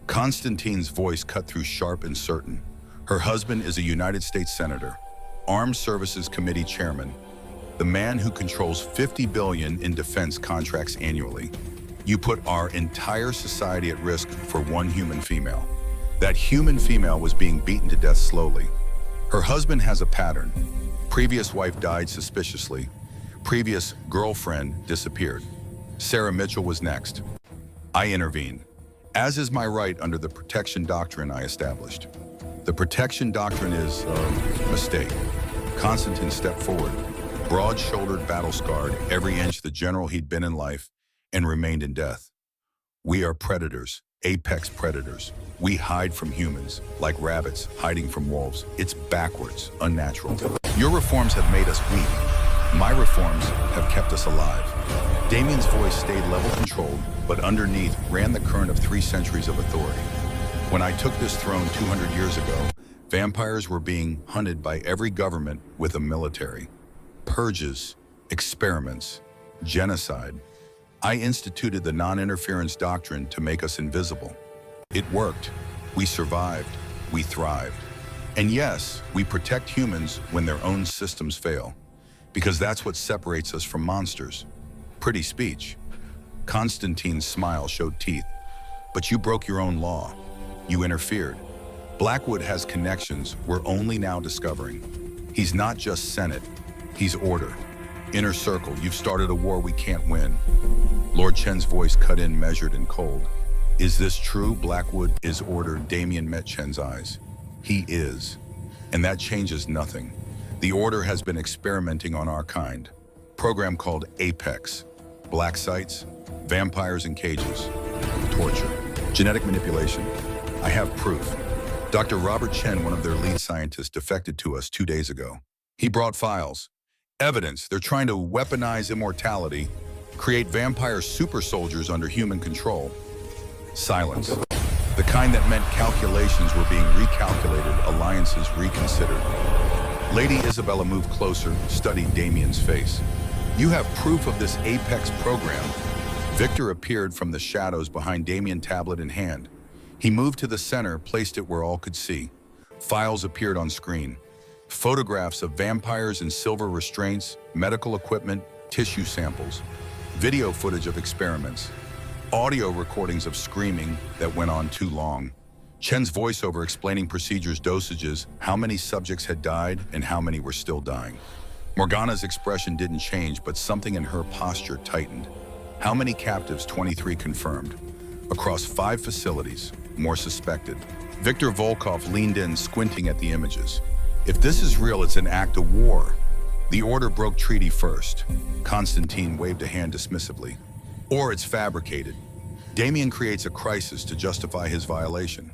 Constantine's voice cut through sharp and certain. Her husband is a United States Senator, Armed Services Committee Chairman, the man who controls $50 billion in defense contracts annually. You put our entire society at risk for one human female. That human female was being beaten to death slowly. Her husband has a pattern. Previous wife died suspiciously. Previous girlfriend disappeared. Sarah Mitchell was next. I intervened, as is my right under the protection doctrine I established. The protection doctrine is a mistake. Constantine stepped forward, broad-shouldered, battle-scarred, every inch the general he'd been in life, and remained in death. We are predators, apex predators. We hide from humans, like rabbits hiding from wolves. It's backwards, unnatural. Your reforms have made us weak. My reforms have kept us alive. Damien's voice stayed level-controlled, but underneath ran the current of 3 centuries of authority. When I took this throne 200 years ago, vampires were being hunted by every government with a military. Purges, experiments, genocide. I instituted the non-interference doctrine to make us invisible. It worked. We survived. We thrived. And yes, we protect humans when their own systems fail, because that's what separates us from monsters. Pretty speech. Constantine's smile showed teeth. But you broke your own law. You interfered. Blackwood has connections we're only now discovering. He's not just Senate, he's order. Inner circle, you've started a war we can't win. Lord Chen's voice cut in, measured and cold. Is this true? Blackwood is order. Damien met Chen's eyes. He is. And that changes nothing. The Order has been experimenting on our kind. Program called Apex. Black sites, vampires in cages, torture, genetic manipulation. I have proof. Dr. Robert Chen, one of their lead scientists, defected to us 2 days ago. He brought files, evidence. They're trying to weaponize immortality, create vampire super soldiers under human control. Silence. The kind that meant calculations were being recalculated, alliances reconsidered. Lady Isabella moved closer, studied Damien's face. You have proof of this Apex program. Victor appeared from the shadows behind Damien, tablet in hand. He moved to the center, placed it where all could see. Files appeared on screen. Photographs of vampires in silver restraints, medical equipment, tissue samples. Video footage of experiments. Audio recordings of screaming that went on too long. Chen's voiceover explaining procedures, dosages, how many subjects had died and how many were still dying. Morgana's expression didn't change, but something in her posture tightened. How many captives? 23 confirmed. Across 5 facilities, more suspected. Viktor Volkov leaned in, squinting at the images. If this is real, it's an act of war. The Order broke treaty first. Constantine waved a hand dismissively. Or it's fabricated. Damien creates a crisis to justify his violation.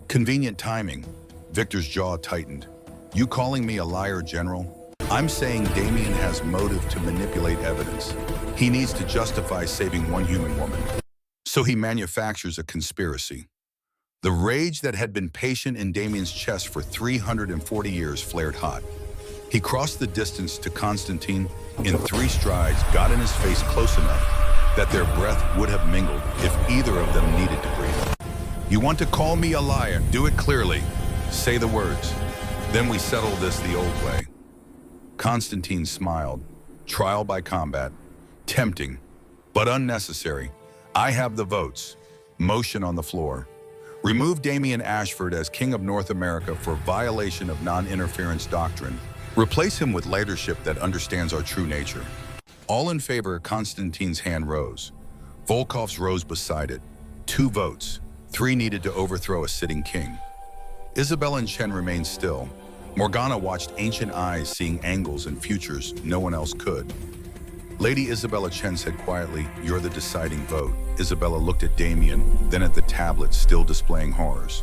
Convenient timing. Victor's jaw tightened. You calling me a liar, General? I'm saying Damien has motive to manipulate evidence. He needs to justify saving one human woman. So he manufactures a conspiracy. The rage that had been patient in Damien's chest for 340 years flared hot. He crossed the distance to Constantine in 3 strides, got in his face close enough that their breath would have mingled if either of them needed to breathe. You want to call me a liar? Do it clearly. Say the words. Then we settle this the old way. Constantine smiled. Trial by combat. Tempting, but unnecessary. I have the votes. Motion on the floor. Remove Damien Ashford as King of North America for violation of non-interference doctrine. Replace him with leadership that understands our true nature. All in favor. Constantine's hand rose. Volkov's rose beside it. 2 votes. 3 needed to overthrow a sitting king. Isabella and Chen remained still. Morgana watched, ancient eyes seeing angles and futures no one else could. Lady Isabella Chen said quietly, "You're the deciding vote." Isabella looked at Damien, then at the tablet still displaying horrors.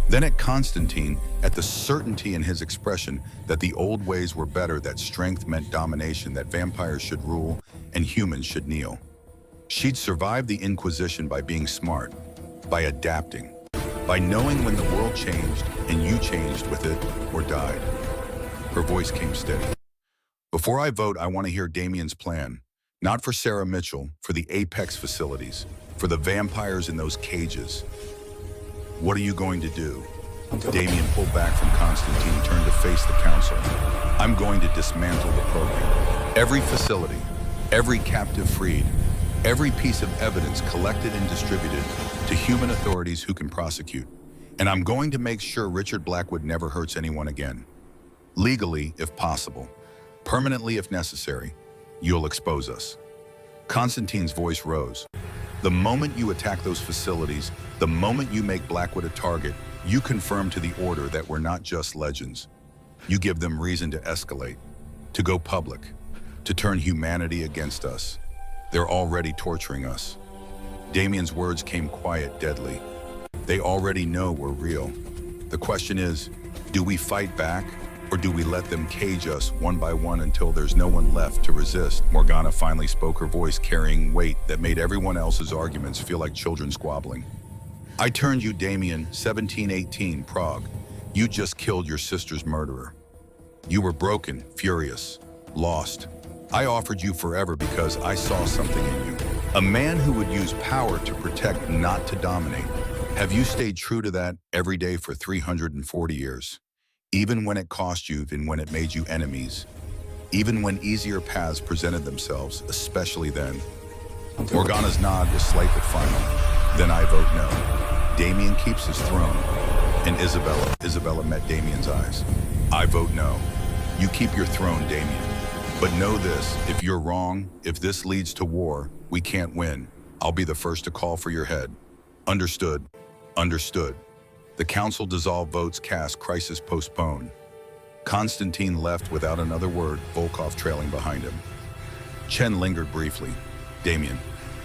Then at Constantine, at the certainty in his expression that the old ways were better, that strength meant domination, that vampires should rule and humans should kneel. She'd survived the Inquisition by being smart, by adapting, by knowing when the world changed and you changed with it or died. Her voice came steady. Before I vote, I want to hear Damien's plan. Not for Sarah Mitchell, for the Apex facilities, for the vampires in those cages. What are you going to do? Damien pulled back from Constantine, turned to face the council. I'm going to dismantle the program. Every facility, every captive freed, every piece of evidence collected and distributed to human authorities who can prosecute. And I'm going to make sure Richard Blackwood never hurts anyone again. Legally, if possible. Permanently, if necessary. You'll expose us. Constantine's voice rose. The moment you attack those facilities, the moment you make Blackwood a target, you confirm to the Order that we're not just legends. You give them reason to escalate, to go public, to turn humanity against us. They're already torturing us. Damien's words came quiet, deadly. They already know we're real. The question is, do we fight back, or do we let them cage us one by one until there's no one left to resist? Morgana finally spoke, her voice carrying weight that made everyone else's arguments feel like children squabbling. I turned you, Damien, 1718, Prague. You just killed your sister's murderer. You were broken, furious, lost. I offered you forever because I saw something in you. A man who would use power to protect, not to dominate. Have you stayed true to that every day for 340 years? Even when it cost you, even when it made you enemies. Even when easier paths presented themselves, especially then. Morgana's nod was slight but final. Then I vote no. Damien keeps his throne. And Isabella met Damien's eyes. I vote no. You keep your throne, Damien. But know this, if you're wrong, if this leads to war, we can't win. I'll be the first to call for your head. Understood. Understood. The council dissolved, votes cast, crisis postponed. Konstantin left without another word, Volkov trailing behind him. Chen lingered briefly. Damien,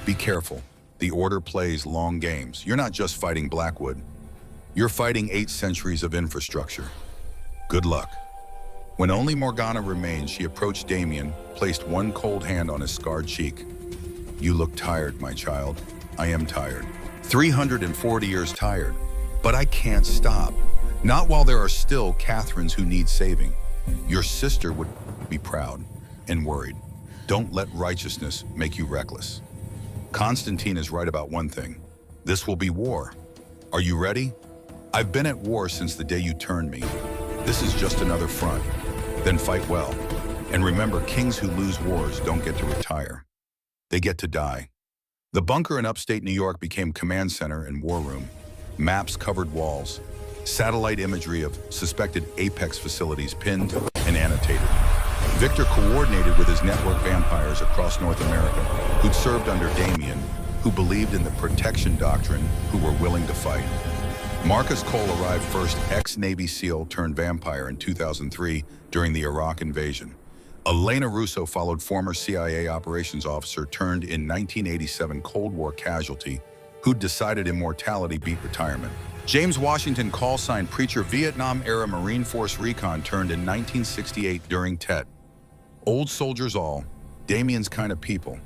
be careful. The Order plays long games. You're not just fighting Blackwood. You're fighting 8 centuries of infrastructure. Good luck. When only Morgana remained, she approached Damien, placed one cold hand on his scarred cheek. You look tired, my child. I am tired. 340 years tired. But I can't stop. Not while there are still Catherines who need saving. Your sister would be proud and worried. Don't let righteousness make you reckless. Konstantin is right about one thing. This will be war. Are you ready? I've been at war since the day you turned me. This is just another front. Then fight well. And remember, kings who lose wars don't get to retire. They get to die. The bunker in upstate New York became command center and war room. Maps covered walls. Satellite imagery of suspected Apex facilities pinned and annotated. Victor coordinated with his network vampires across North America, who'd served under Damien, who believed in the protection doctrine, who were willing to fight. Marcus Cole arrived first, ex-Navy SEAL turned vampire in 2003 during the Iraq invasion. Elena Russo followed former CIA operations officer turned in 1987 Cold War casualty, who'd decided immortality beat retirement. James Washington call-signed preacher Vietnam-era Marine Force recon turned in 1968 during Tet. Old soldiers all, Damien's kind of people.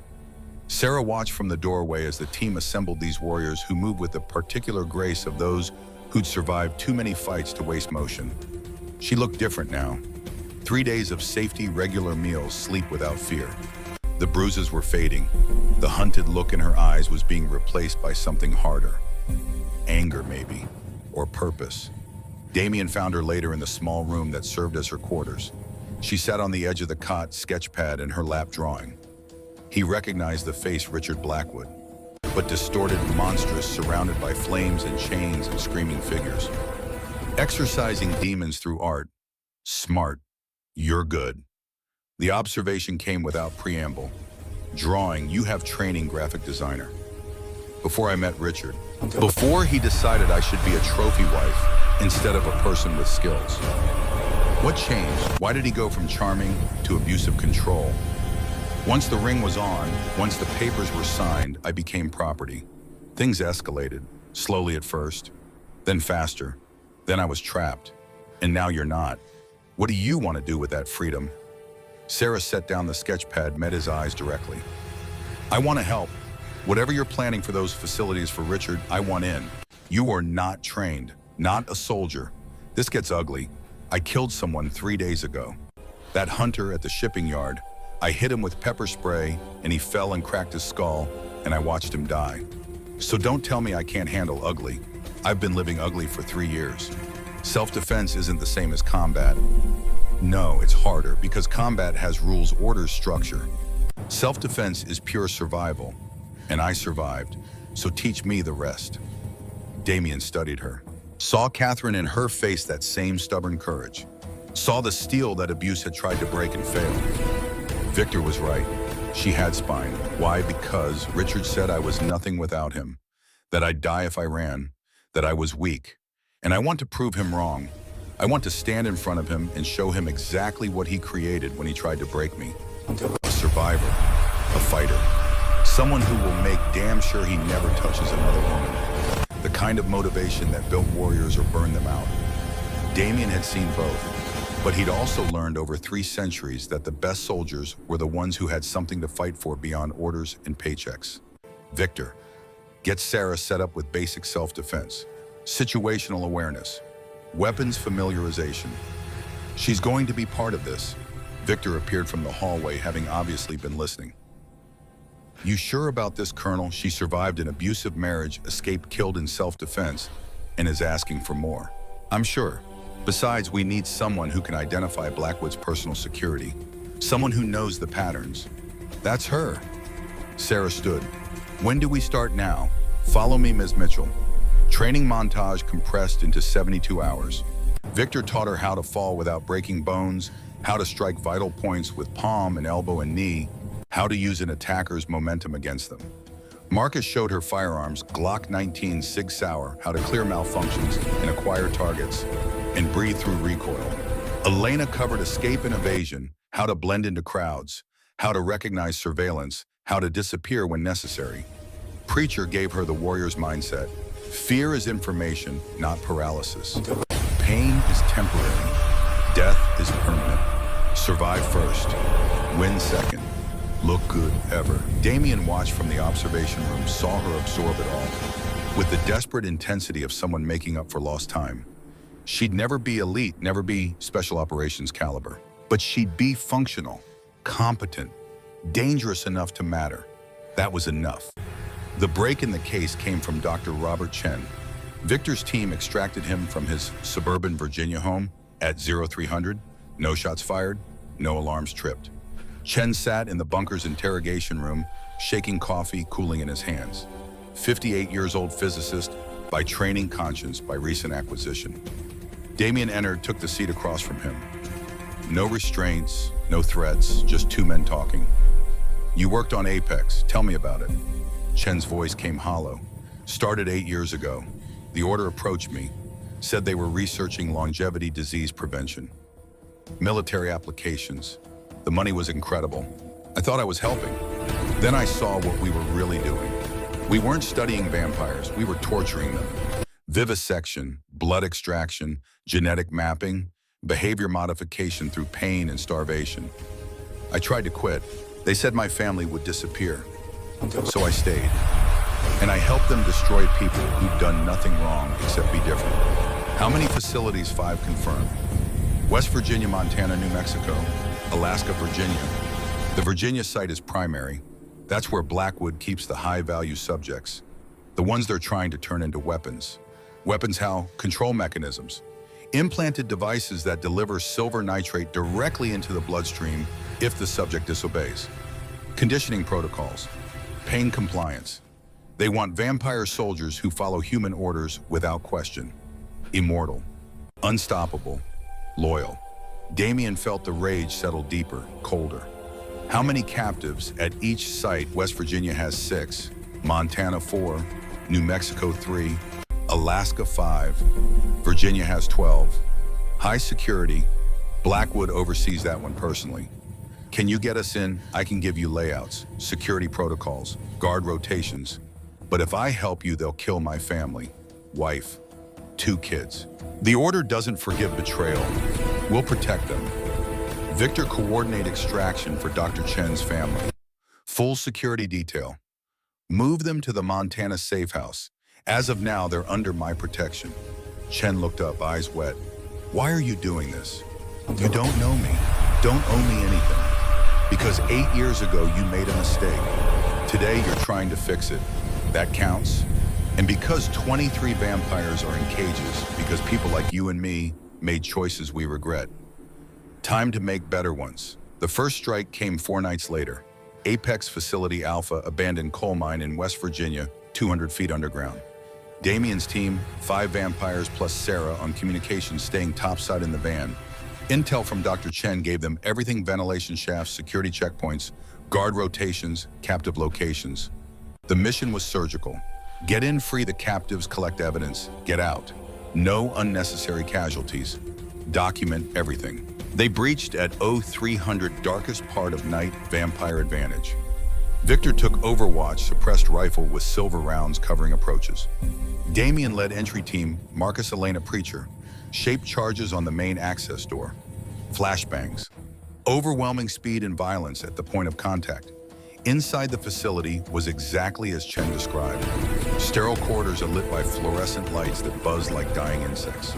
Sarah watched from the doorway as the team assembled these warriors who moved with the particular grace of those who'd survived too many fights to waste motion. She looked different now. 3 days of safety, regular meals, sleep without fear. The bruises were fading. The hunted look in her eyes was being replaced by something harder. Anger, maybe, or purpose. Damien found her later in the small room that served as her quarters. She sat on the edge of the cot, sketch pad in her lap drawing. He recognized the face Richard Blackwood, but distorted, monstrous, surrounded by flames and chains and screaming figures. Exorcising demons through art. Smart. You're good. The observation came without preamble. Drawing, you have training, graphic designer. Before I met Richard. Before he decided I should be a trophy wife instead of a person with skills. What changed? Why did he go from charming to abusive control? Once the ring was on, once the papers were signed, I became property. Things escalated, slowly at first, then faster. Then I was trapped. And now you're not. What do you want to do with that freedom? Sarah set down the sketch pad, met his eyes directly. I want to help. Whatever you're planning for those facilities for Richard, I want in. You are not trained, not a soldier. This gets ugly. I killed someone 3 days ago. That hunter at the shipping yard, I hit him with pepper spray and he fell and cracked his skull and I watched him die. So don't tell me I can't handle ugly. I've been living ugly for 3 years. Self-defense isn't the same as combat. No, it's harder because combat has rules, orders, structure. Self-defense is pure survival. And I survived, so teach me the rest. Damien studied her. Saw Catherine in her face that same stubborn courage. Saw the steel that abuse had tried to break and failed. Victor was right. She had spine. Why? Because Richard said I was nothing without him. That I'd die if I ran. That I was weak. And I want to prove him wrong. I want to stand in front of him and show him exactly what he created when he tried to break me. A survivor. A fighter. Someone who will make damn sure he never touches another woman. The kind of motivation that built warriors or burned them out. Damien had seen both, but he'd also learned over 3 centuries that the best soldiers were the ones who had something to fight for beyond orders and paychecks. Victor, get Sarah set up with basic self-defense, situational awareness, weapons familiarization. She's going to be part of this. Victor appeared from the hallway, having obviously been listening. You sure about this, Colonel? She survived an abusive marriage, escaped killed in self-defense, and is asking for more. I'm sure. Besides, we need someone who can identify Blackwood's personal security. Someone who knows the patterns. That's her. Sarah stood. When do we start now? Follow me, Ms. Mitchell. Training montage compressed into 72 hours. Victor taught her how to fall without breaking bones, how to strike vital points with palm and elbow and knee, how to use an attacker's momentum against them. Marcus showed her firearms, Glock 19 Sig Sauer, how to clear malfunctions and acquire targets, and breathe through recoil. Elena covered escape and evasion, how to blend into crowds, how to recognize surveillance, how to disappear when necessary. Preacher gave her the warrior's mindset. Fear is information, not paralysis. Pain is temporary. Death is permanent. Survive first. Win second. Look good ever. Damien watched from the observation room, saw her absorb it all, with the desperate intensity of someone making up for lost time. She'd never be elite, never be special operations caliber, but she'd be functional, competent, dangerous enough to matter. That was enough. The break in the case came from Dr. Robert Chen. Victor's team extracted him from his suburban Virginia home at 0300, no shots fired, no alarms tripped. Chen sat in the bunker's interrogation room, shaking coffee, cooling in his hands. 58-years-old physicist, by training, conscience, by recent acquisition. Damien entered, took the seat across from him. No restraints, no threats, just two men talking. You worked on Apex, tell me about it. Chen's voice came hollow. Started 8 years ago. The order approached me, said they were researching longevity disease prevention. Military applications. The money was incredible. I thought I was helping. Then I saw what we were really doing. We weren't studying vampires, we were torturing them. Vivisection, blood extraction, genetic mapping, behavior modification through pain and starvation. I tried to quit. They said my family would disappear. So I stayed. And I helped them destroy people who'd done nothing wrong except be different. How many facilities? 5 confirmed. West Virginia, Montana, New Mexico, Alaska, Virginia. The Virginia site is primary. That's where Blackwood keeps the high-value subjects, the ones they're trying to turn into weapons. Weapons how? Control mechanisms. Implanted devices that deliver silver nitrate directly into the bloodstream if the subject disobeys. Conditioning protocols. Pain compliance. They want vampire soldiers who follow human orders without question. Immortal. Unstoppable. Loyal. Damien felt the rage settle deeper, colder. How many captives at each site? West Virginia has 6, Montana 4, New Mexico 3, Alaska 5, Virginia has 12. High security, Blackwood oversees that one personally. Can you get us in? I can give you layouts, security protocols, guard rotations. But if I help you, they'll kill my family, wife, 2 kids. The order doesn't forgive betrayal. We'll protect them. Victor, coordinate extraction for Dr. Chen's family. Full security detail. Move them to the Montana safe house. As of now, they're under my protection. Chen looked up, eyes wet. Why are you doing this? You don't know me. Don't owe me anything. Because 8 years ago, you made a mistake. Today, you're trying to fix it. That counts. And because 23 vampires are in cages, because people like you and me made choices we regret. Time to make better ones. The first strike came 4 nights later. Apex Facility Alpha, abandoned coal mine in West Virginia, 200 feet underground. Damien's team, 5 vampires plus Sarah on communications, staying topside in the van. Intel from Dr. Chen gave them everything: ventilation shafts, security checkpoints, guard rotations, captive locations. The mission was surgical. Get in, free the captives, collect evidence, get out. No unnecessary casualties. Document everything. They breached at 0300, darkest part of night, vampire advantage. Victor took Overwatch, suppressed rifle with silver rounds covering approaches. Damien led entry team, Marcus Elena Preacher, shaped charges on the main access door. Flashbangs. Overwhelming speed and violence at the point of contact. Inside the facility was exactly as Chen described. Sterile corridors are lit by fluorescent lights that buzz like dying insects.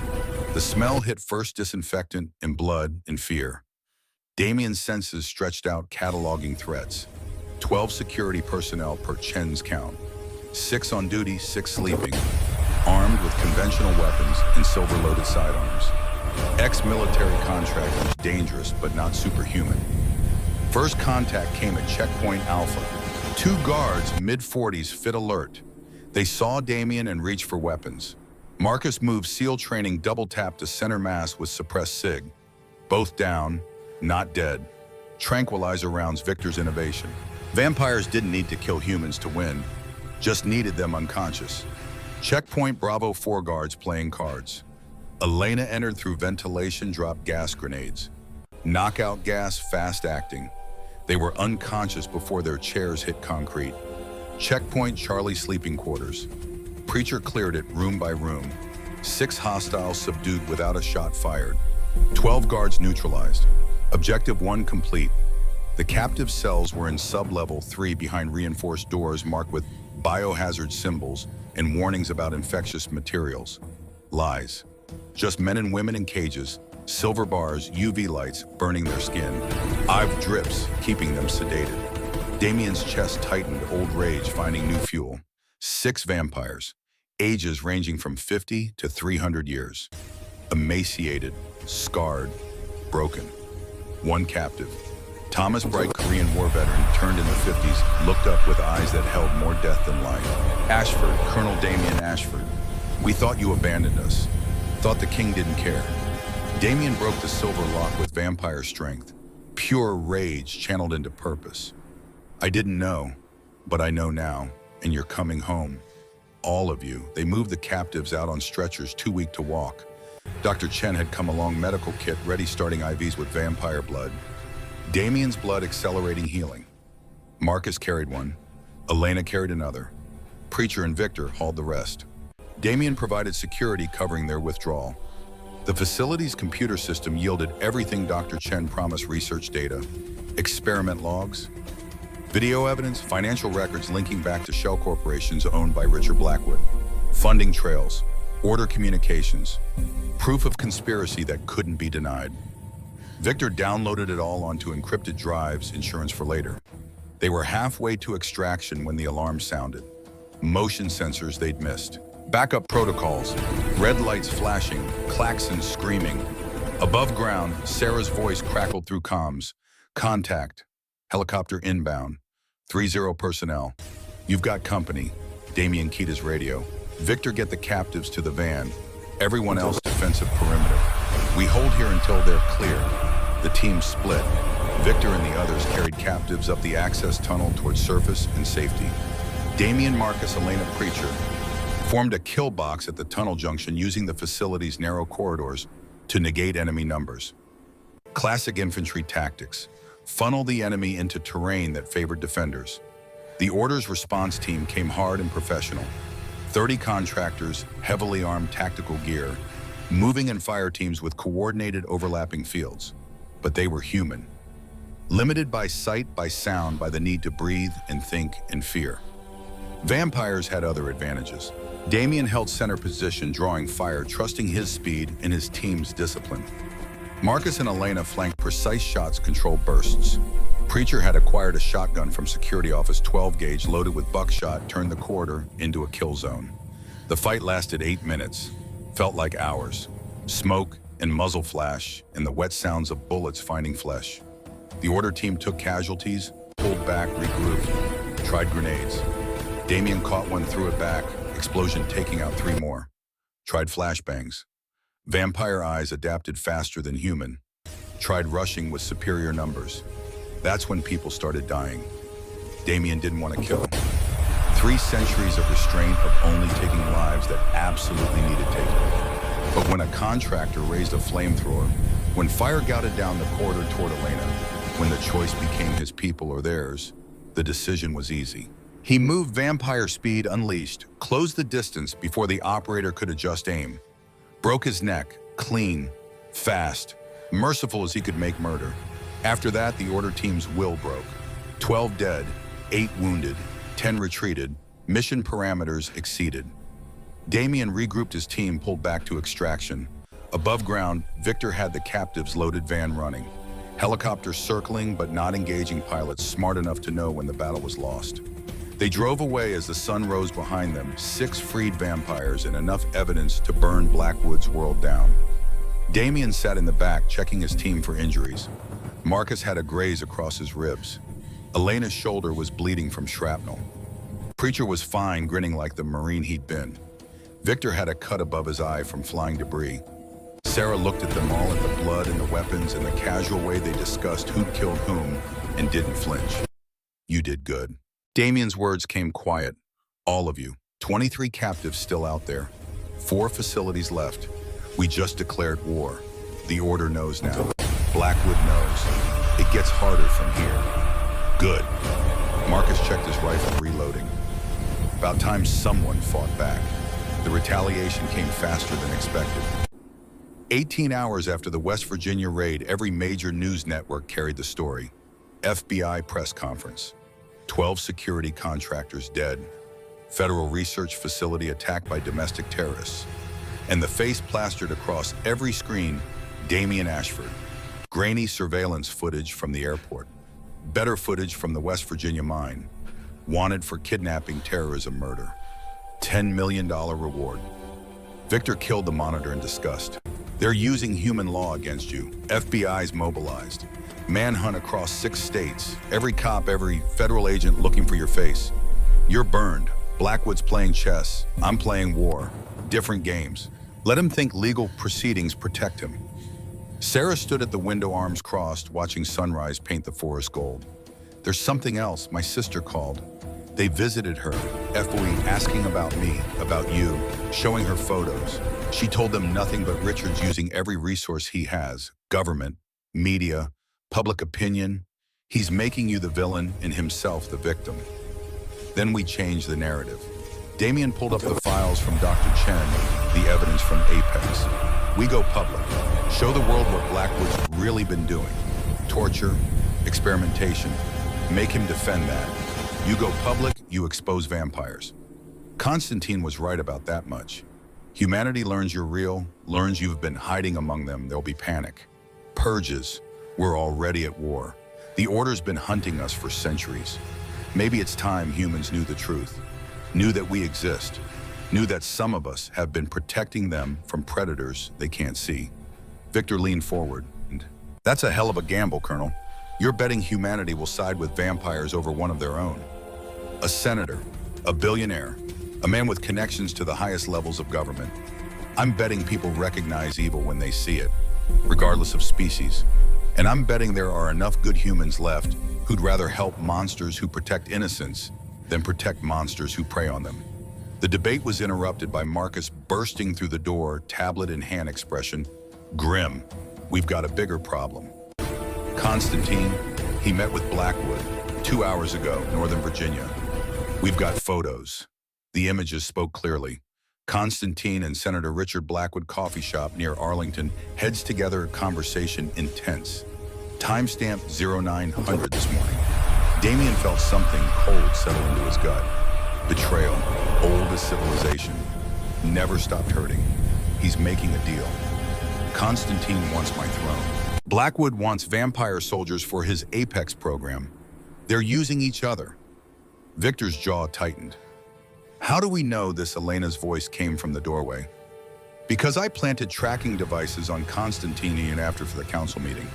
The smell hit first: disinfectant and blood and fear. Damien's senses stretched out, cataloging threats. 12 security personnel per Chen's count. 6 on duty, 6 sleeping. Armed with conventional weapons and silver-loaded sidearms. Ex-military contractors, dangerous but not superhuman. First contact came at Checkpoint Alpha. 2 guards, mid-40s, fit alert. They saw Damien and reached for weapons. Marcus moved SEAL training, double tap to center mass with suppressed SIG. Both down, not dead. Tranquilizer rounds, Victor's innovation. Vampires didn't need to kill humans to win, just needed them unconscious. Checkpoint Bravo, 4 guards playing cards. Elena entered through ventilation, dropped gas grenades. Knockout gas, fast-acting. They were unconscious before their chairs hit concrete. Checkpoint Charlie sleeping quarters. Preacher cleared it room by room. 6 hostiles subdued without a shot fired. 12 guards neutralized. Objective 1 complete. The captive cells were in sub-level 3 behind reinforced doors marked with biohazard symbols and warnings about infectious materials. Lies. Just men and women in cages, silver bars, UV lights burning their skin. IV drips keeping them sedated. Damien's chest tightened, old rage finding new fuel. 6 vampires, ages ranging from 50 to 300 years. Emaciated, scarred, broken. 1 captive. Thomas Bright, Korean War veteran, turned in the 50s, looked up with eyes that held more death than life. Ashford, Colonel Damien Ashford. We thought you abandoned us. Thought the king didn't care. Damien broke the silver lock with vampire strength. Pure rage channeled into purpose. I didn't know, but I know now, and you're coming home. All of you. They moved the captives out on stretchers, too weak to walk. Dr. Chen had come along, medical kit ready, starting IVs with vampire blood. Damien's blood accelerating healing. Marcus carried one. Elena carried another. Preacher and Victor hauled the rest. Damien provided security covering their withdrawal. The facility's computer system yielded everything Dr. Chen promised: research data, experiment logs, video evidence, financial records linking back to shell corporations owned by Richard Blackwood, funding trails, order communications, proof of conspiracy that couldn't be denied. Victor downloaded it all onto encrypted drives, insurance for later. They were halfway to extraction when the alarm sounded. Motion sensors they'd missed. Backup protocols, red lights flashing, klaxons screaming. Above ground, Sarah's voice crackled through comms. Contact. Helicopter inbound. 30 personnel. You've got company. Damien keyed his radio. Victor, get the captives to the van. Everyone else defensive perimeter. We hold here until they're clear. The team split. Victor and the others carried captives up the access tunnel towards surface and safety. Damien, Marcus, Elena, Preacher formed a kill box at the tunnel junction using the facility's narrow corridors to negate enemy numbers. Classic infantry tactics. Funnel the enemy into terrain that favored defenders. The order's response team came hard and professional. 30 contractors, heavily armed tactical gear, moving in fire teams with coordinated overlapping fields. But they were human. Limited by sight, by sound, by the need to breathe and think and fear. Vampires had other advantages. Damien held center position, drawing fire, trusting his speed and his team's discipline. Marcus and Elena flanked precise shots, controlled bursts. Preacher had acquired a shotgun from security office, 12 gauge, loaded with buckshot, turned the corridor into a kill zone. The fight lasted 8 minutes. Felt like hours. Smoke and muzzle flash and the wet sounds of bullets finding flesh. The order team took casualties, pulled back, regrouped, tried grenades. Damien caught one, threw it back, explosion taking out 3 more. Tried flashbangs. Vampire eyes adapted faster than human. Tried rushing with superior numbers. That's when people started dying. Damien didn't want to kill. 3 centuries of restraint of only taking lives that absolutely needed taking. But when a contractor raised a flamethrower, when fire gouted down the corridor toward Elena, when the choice became his people or theirs, the decision was easy. He moved vampire speed unleashed, closed the distance before the operator could adjust aim. Broke his neck, clean, fast, merciful as he could make murder. After that, the order team's will broke. 12 dead, 8 wounded, 10 retreated, mission parameters exceeded. Damien regrouped his team, pulled back to extraction. Above ground, Victor had the captives' loaded van running. Helicopters circling but not engaging pilots smart enough to know when the battle was lost. They drove away as the sun rose behind them, 6 freed vampires and enough evidence to burn Blackwood's world down. Damien sat in the back, checking his team for injuries. Marcus had a graze across his ribs. Elena's shoulder was bleeding from shrapnel. Preacher was fine, grinning like the Marine he'd been. Victor had a cut above his eye from flying debris. Sarah looked at them all, at the blood and the weapons and the casual way they discussed who'd killed whom, and didn't flinch. You did good. Damien's words came quiet. All of you. 23 captives still out there. 4 facilities left. We just declared war. The Order knows now. Blackwood knows. It gets harder from here. Good. Marcus checked his rifle, reloading. About time someone fought back. The retaliation came faster than expected. 18 hours after the West Virginia raid, every major news network carried the story. FBI press conference. 12 security contractors dead. Federal research facility attacked by domestic terrorists. And the face plastered across every screen, Damian Ashford. Grainy surveillance footage from the airport. Better footage from the West Virginia mine. Wanted for kidnapping, terrorism, murder. $10 million reward. Victor killed the monitor in disgust. They're using human law against you. FBI's mobilized. Manhunt across 6 states. Every cop, every federal agent looking for your face. You're burned. Blackwood's playing chess. I'm playing war. Different games. Let him think legal proceedings protect him. Sarah stood at the window, arms crossed, watching sunrise paint the forest gold. There's something else. My sister called. They visited her, FOE, asking about me, about you, showing her photos. She told them nothing but Richard's using every resource he has, government, media, public opinion. He's making you the villain and himself the victim. Then we changed the narrative. Damian pulled up the files from Dr. Chen, the evidence from Apex. We go public. Show the world what Blackwood's really been doing. Torture, experimentation. Make him defend that. You go public, you expose vampires. Constantine was right about that much. Humanity learns you're real, learns you've been hiding among them, there'll be panic. Purges. We're already at war. The Order's been hunting us for centuries. Maybe it's time humans knew the truth. Knew that we exist. Knew that some of us have been protecting them from predators they can't see. Victor leaned forward. That's a hell of a gamble, Colonel. You're betting humanity will side with vampires over one of their own. A senator, a billionaire, a man with connections to the highest levels of government. I'm betting people recognize evil when they see it, regardless of species. And I'm betting there are enough good humans left who'd rather help monsters who protect innocents than protect monsters who prey on them. The debate was interrupted by Marcus bursting through the door, tablet in hand, expression grim. We've got a bigger problem. Constantine, he met with Blackwood 2 hours ago, Northern Virginia. We've got photos. The images spoke clearly. Constantine and Senator Richard Blackwood coffee shop near Arlington, heads together, conversation intense. Timestamp 0900 this morning. Damian felt something cold settle into his gut. Betrayal, old as civilization. Never stopped hurting. He's making a deal. Constantine wants my throne. Blackwood wants vampire soldiers for his Apex program. They're using each other. Victor's jaw tightened. How do we know this? Elena's voice came from the doorway. Because I planted tracking devices on Constantine after for the council meeting.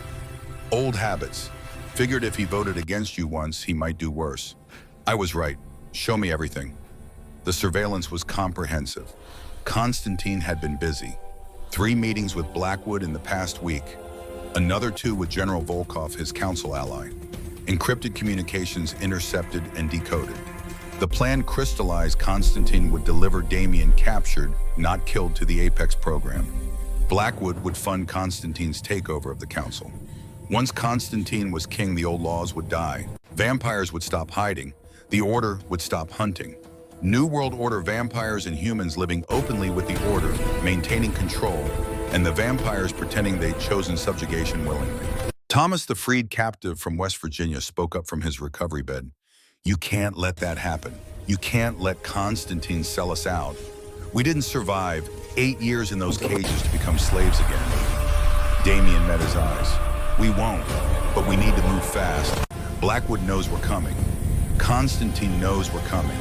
Old habits. Figured if he voted against you once, he might do worse. I was right. Show me everything. The surveillance was comprehensive. Constantine had been busy. 3 meetings with Blackwood in the past week. Another 2 with General Volkov, his council ally. Encrypted communications intercepted and decoded. The plan crystallized. Constantine would deliver Damian captured, not killed, to the Apex program. Blackwood would fund Constantine's takeover of the council. Once Constantine was king, the old laws would die. Vampires would stop hiding. The Order would stop hunting. New World Order vampires and humans living openly with the Order, maintaining control, and the vampires pretending they'd chosen subjugation willingly. Thomas, the freed captive from West Virginia, spoke up from his recovery bed. You can't let that happen. You can't let Constantine sell us out. We didn't survive 8 years in those cages to become slaves again. Damian met his eyes. We won't, but we need to move fast. Blackwood knows we're coming. Constantine knows we're coming.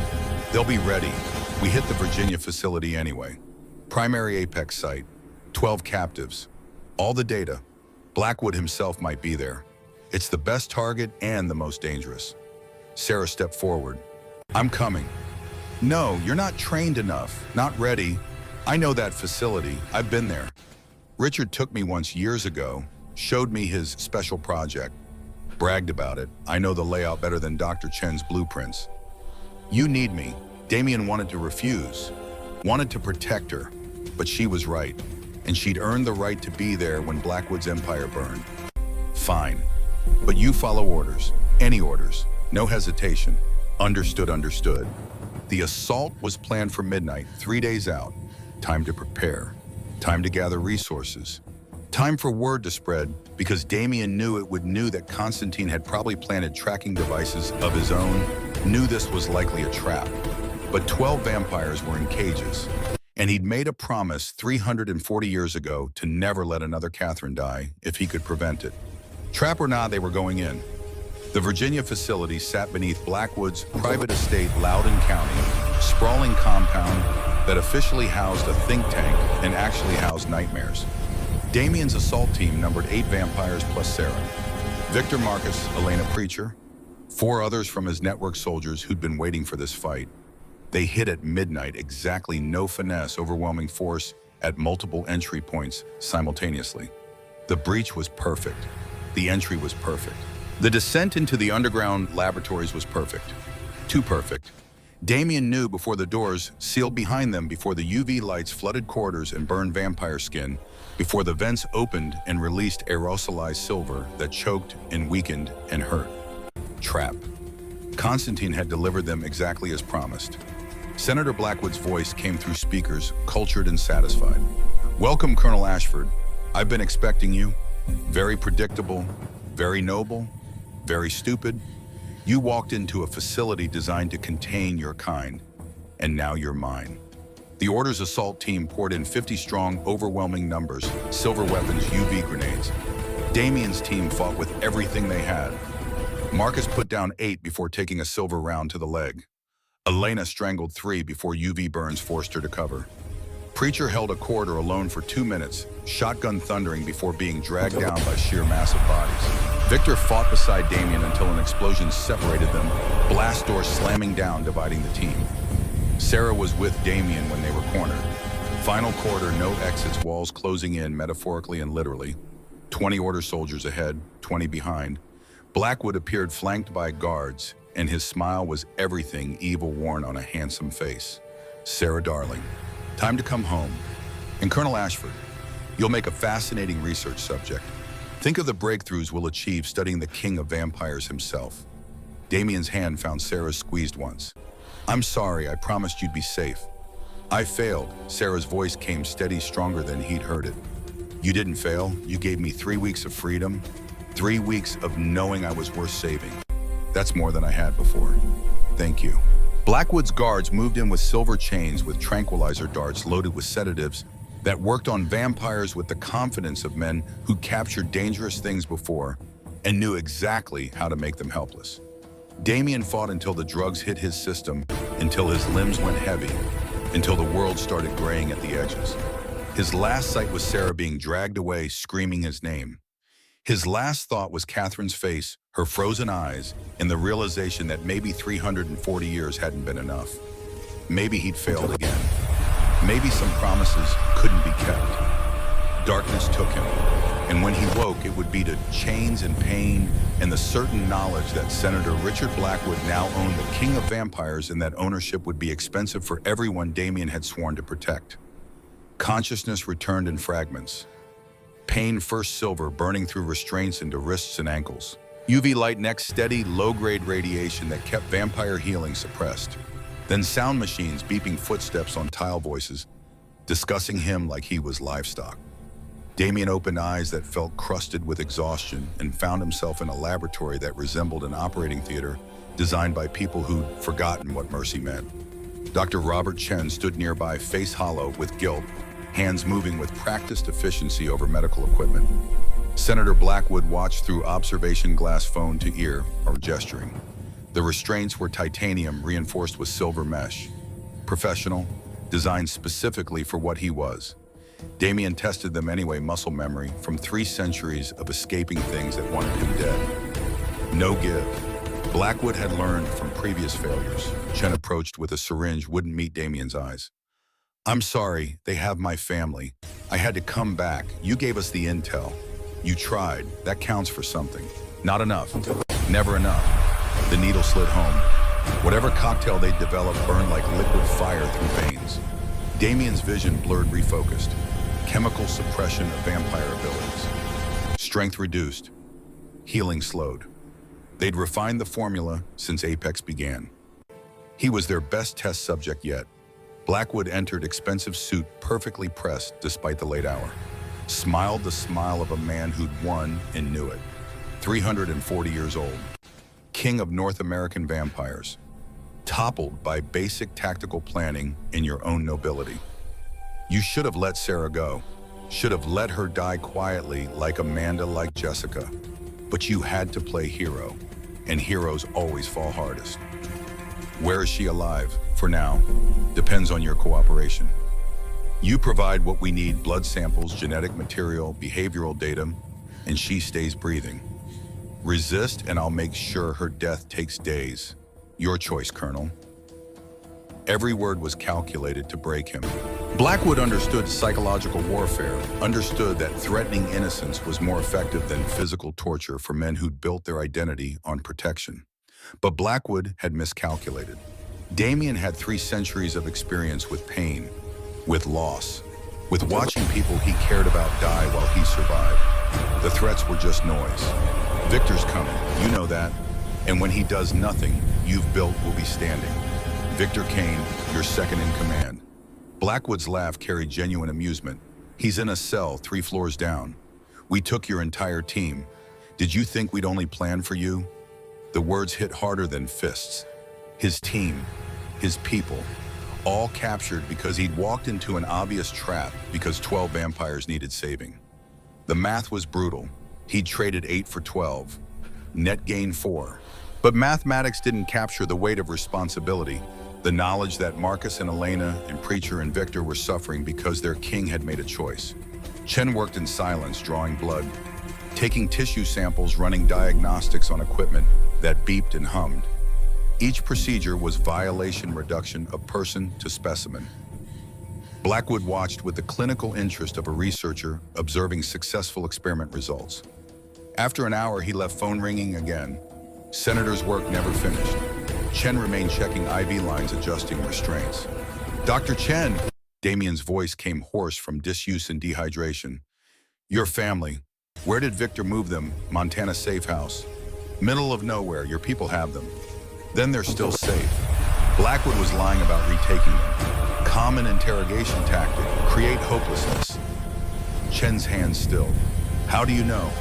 They'll be ready. We hit the Virginia facility anyway. Primary Apex site, 12 captives. All the data. Blackwood himself might be there. It's the best target and the most dangerous. Sarah stepped forward. I'm coming. No, you're not trained enough. Not ready. I know that facility. I've been there. Richard took me once years ago, showed me his special project, bragged about it. I know the layout better than Dr. Chen's blueprints. You need me. Damian wanted to refuse, wanted to protect her, but she was right. and she'd earned the right to be there when Blackwood's empire burned. Fine. But you follow orders. Any orders. No hesitation. Understood, understood. The assault was planned for midnight, 3 days out. Time to prepare. Time to gather resources. Time for word to spread, because Damien knew that Constantine had probably planted tracking devices of his own, knew this was likely a trap. But 12 vampires were in cages, and he'd made a promise 340 years ago to never let another Catherine die if he could prevent it. Trap or not, they were going in. The Virginia facility sat beneath Blackwood's private estate, Loudoun County, sprawling compound that officially housed a think tank and actually housed nightmares. Damien's assault team numbered 8 vampires plus Sarah. Victor Marcus, Elena Preacher, 4 others from his network soldiers who'd been waiting for this fight. They hit at midnight, exactly no finesse, overwhelming force at multiple entry points simultaneously. The breach was perfect. The entry was perfect. The descent into the underground laboratories was perfect. Too perfect. Damien knew before the doors sealed behind them, before the UV lights flooded corridors and burned vampire skin, before the vents opened and released aerosolized silver that choked and weakened and hurt. Trap. Constantine had delivered them exactly as promised. Senator Blackwood's voice came through speakers, cultured and satisfied. "Welcome, Colonel Ashford. I've been expecting you. Very predictable, very noble, very stupid. You walked into a facility designed to contain your kind, and now you're mine." The Order's assault team poured in 50 strong, overwhelming numbers, silver weapons, UV grenades. Damien's team fought with everything they had. Marcus put down 8 before taking a silver round to the leg. Elena strangled 3 before UV burns forced her to cover. Preacher held a corridor alone for 2 minutes, shotgun thundering before being dragged down by sheer massive bodies. Victor fought beside Damien until an explosion separated them, blast doors slamming down, dividing the team. Sarah was with Damien when they were cornered. Final corridor, no exits, walls closing in metaphorically and literally. 20 Order soldiers ahead, 20 behind. Blackwood appeared flanked by guards, and his smile was everything evil worn on a handsome face. "Sarah, darling, time to come home. And Colonel Ashford, you'll make a fascinating research subject. Think of the breakthroughs we'll achieve studying the king of vampires himself." Damien's hand found Sarah's squeezed once. "I'm sorry, I promised you'd be safe." "I failed." Sarah's voice came steady, stronger than he'd heard it. "You didn't fail. You gave me 3 weeks of freedom, 3 weeks of knowing I was worth saving. That's more than I had before. Thank you." Blackwood's guards moved in with silver chains with tranquilizer darts loaded with sedatives that worked on vampires with the confidence of men who captured dangerous things before and knew exactly how to make them helpless. Damien fought until the drugs hit his system, until his limbs went heavy, until the world started graying at the edges. His last sight was Sarah being dragged away, screaming his name. His last thought was Catherine's face, her frozen eyes, and the realization that maybe 340 years hadn't been enough. Maybe he'd failed again. Maybe some promises couldn't be kept. Darkness took him, and when he woke, it would be to chains and pain and the certain knowledge that Senator Richard Blackwood now owned the king of vampires, and that ownership would be expensive for everyone Damien had sworn to protect. Consciousness returned in fragments. Pain first silver, burning through restraints into wrists and ankles. UV light next, steady, low-grade radiation that kept vampire healing suppressed. Then sound machines beeping footsteps on tile voices, discussing him like he was livestock. Damien opened eyes that felt crusted with exhaustion and found himself in a laboratory that resembled an operating theater designed by people who'd forgotten what mercy meant. Dr. Robert Chen stood nearby, face hollow with guilt, hands moving with practiced efficiency over medical equipment. Senator Blackwood watched through observation glass, phone to ear, or gesturing. The restraints were titanium reinforced with silver mesh. Professional, designed specifically for what he was. Damien tested them anyway, muscle memory from 3 centuries of escaping things that wanted him dead. No give. Blackwood had learned from previous failures. Chen approached with a syringe, wouldn't meet Damien's eyes. "I'm sorry, they have my family. I had to come back. You gave us the intel. You tried. That counts for something. Not enough. Never enough." The needle slid home. Whatever cocktail they'd developed burned like liquid fire through veins. Damien's vision blurred, refocused. chemical suppression of vampire abilities. Strength reduced, healing slowed. They'd refined the formula since Apex began. He was their best test subject yet. Blackwood entered expensive suit perfectly pressed despite the late hour. Smiled the smile of a man who'd won and knew it. 340 years old. King of North American vampires. Toppled by basic tactical planning in your own nobility. You should have let Sarah go. Should have let her die quietly like Amanda, like Jessica. But you had to play hero, and heroes always fall hardest. Where is she alive? For now, depends on your cooperation. You provide what we need: blood samples, genetic material, behavioral data, and she stays breathing. Resist, and I'll make sure her death takes days. Your choice, Colonel. Every word was calculated to break him. Blackwood understood psychological warfare, understood that threatening innocence was more effective than physical torture for men who'd built their identity on protection. But Blackwood had miscalculated. Damien had 3 centuries of experience with pain, with loss, with watching people he cared about die while he survived. The threats were just noise. Victor's coming, you know that. And when he does nothing, you've built will be standing. Victor Kane, your second in command. Blackwood's laugh carried genuine amusement. He's in a cell 3 floors down. We took your entire team. Did you think we'd only plan for you? The words hit harder than fists. His team, his people, all captured because he'd walked into an obvious trap because 12 vampires needed saving. The math was brutal. He'd traded 8 for 12. Net gain 4. But mathematics didn't capture the weight of responsibility, the knowledge that Marcus and Elena and Preacher and Victor were suffering because their king had made a choice. Chen worked in silence, drawing blood, taking tissue samples, running diagnostics on equipment that beeped and hummed. Each procedure was violation reduction of person to specimen. Blackwood watched with the clinical interest of a researcher observing successful experiment results. After an hour, he left, phone ringing again. Senator's work never finished. Chen remained checking IV lines, adjusting restraints. Dr. Chen, Damien's voice came hoarse from disuse and dehydration. Your family, where did Victor move them? Montana safe house. Middle of nowhere, your people have them. Then they're still safe. Blackwood was lying about retaking them. Common interrogation tactic, create hopelessness. Chen's hands stilled. How do you know?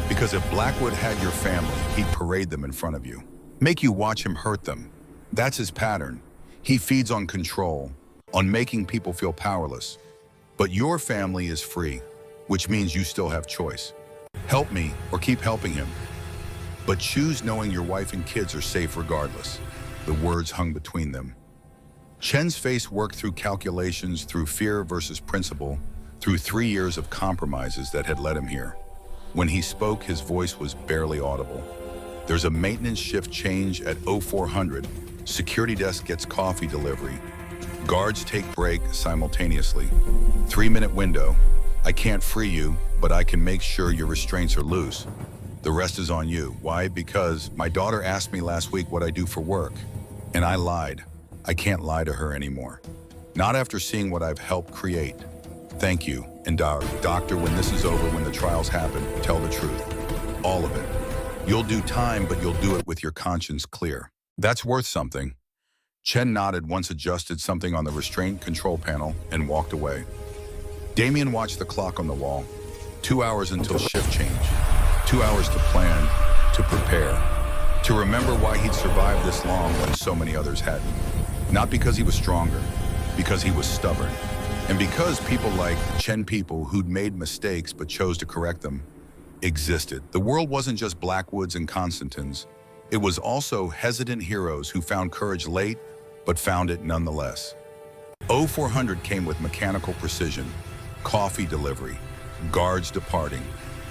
Because if Blackwood had your family, he'd parade them in front of you. Make you watch him hurt them. That's his pattern. He feeds on control, on making people feel powerless. But your family is free, which means you still have choice. Help me or keep helping him. But choose knowing your wife and kids are safe regardless. The words hung between them. Chen's face worked through calculations, through fear versus principle, through 3 years of compromises that had led him here. When he spoke, his voice was barely audible. There's a maintenance shift change at 0400. Security desk gets coffee delivery. Guards take break simultaneously. 3-minute window. I can't free you, but I can make sure your restraints are loose. The rest is on you. Why? Because my daughter asked me last week what I do for work, and I lied. I can't lie to her anymore. Not after seeing what I've helped create. Thank you. And doctor, when this is over, when the trials happen, tell the truth. All of it. You'll do time, but you'll do it with your conscience clear. That's worth something. Chen nodded, once adjusted something on the restraint control panel, and walked away. Damien watched the clock on the wall. 2 hours until shift change. 2 hours to plan, to prepare, to remember why he'd survived this long when so many others hadn't. Not because he was stronger, because he was stubborn. And because people like Chen, people who'd made mistakes but chose to correct them, existed. The world wasn't just Blackwoods and Constantins. It was also hesitant heroes who found courage late, but found it nonetheless. 0400 came with mechanical precision, coffee delivery, guards departing,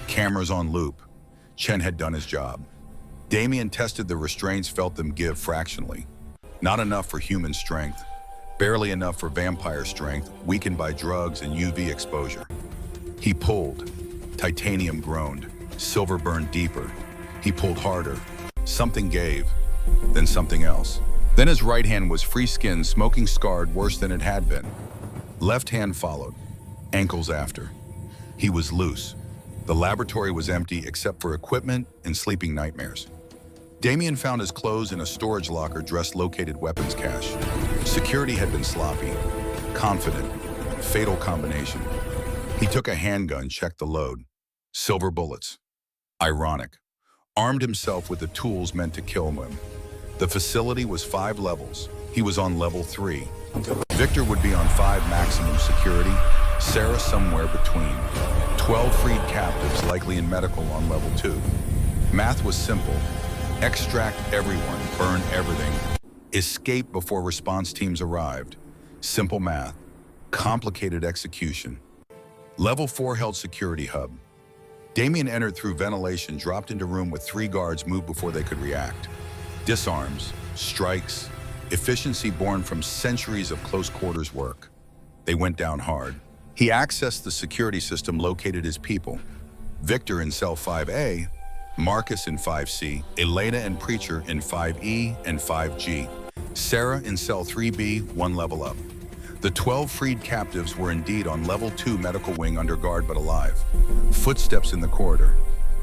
cameras on loop. Chen had done his job. Damien tested the restraints, felt them give fractionally. Not enough for human strength, barely enough for vampire strength, weakened by drugs and UV exposure. He pulled. Titanium groaned. Silver burned deeper. He pulled harder. Something gave, then something else. Then his right hand was free skin, smoking scarred worse than it had been. Left hand followed. ankles after. He was loose. The laboratory was empty except for equipment and sleeping nightmares. Damien found his clothes in a storage locker located weapons cache. Security had been sloppy, confident, fatal combination. He took a handgun, checked the load. Silver bullets. Ironic. Armed himself with the tools meant to kill him. The facility was 5 levels. He was on level 3. Victor would be on 5 maximum security, Sarah somewhere between. 12 freed captives, likely in medical, on level 2. Math was simple. Extract everyone, burn everything. Escape before response teams arrived. Simple math. Complicated execution. Level 4 held security hub. Damien entered through ventilation, dropped into room with 3 guards, moved before they could react. Disarms, strikes, efficiency born from centuries of close quarters work. They went down hard. He accessed the security system, located his people. Victor in cell 5A, Marcus in 5C, Elena and Preacher in 5E and 5G, Sarah in cell 3B, 1 level up. The 12 freed captives were indeed on level 2 medical wing, under guard but alive. Footsteps in the corridor.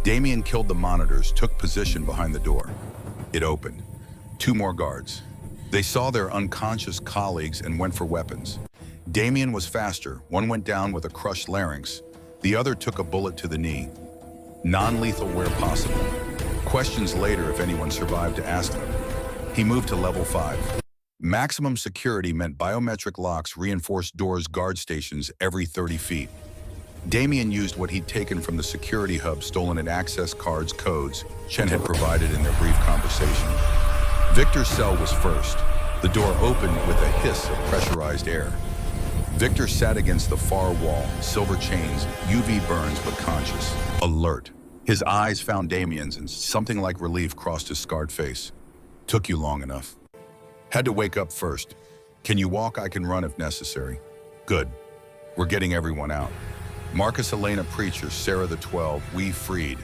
Damien killed the monitors, took position behind the door. It opened. 2 more guards. They saw their unconscious colleagues and went for weapons. Damien was faster. One went down with a crushed larynx. The other took a bullet to the knee. Non-lethal where possible. Questions later if anyone survived to ask them. He moved to level 5. Maximum security meant biometric locks, reinforced doors, guard stations every 30 feet. Damien used what he'd taken from the security hub, stolen in access cards, codes Chen had provided in their brief conversation. Victor's cell was first. The door opened with a hiss of pressurized air. Victor sat against the far wall, silver chains, UV burns, but conscious, alert. His eyes found Damien's and something like relief crossed his scarred face. Took you long enough. Had to wake up first. Can you walk? I can run if necessary. Good. We're getting everyone out. Marcus, Elena, Preacher, Sarah the 12, we freed.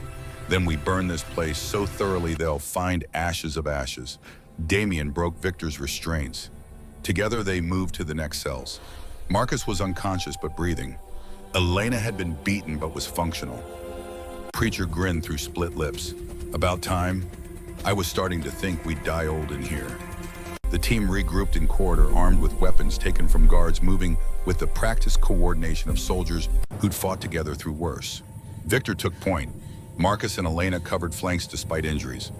Then we burn this place so thoroughly they'll find ashes of ashes. Damien broke Victor's restraints. Together they moved to the next cells. Marcus was unconscious but breathing. Elena had been beaten but was functional. Preacher grinned through split lips. About time. I was starting to think we'd die old in here. The team regrouped in corridor, armed with weapons taken from guards, moving with the practiced coordination of soldiers who'd fought together through worse. Victor took point. Marcus and Elena covered flanks despite injuries.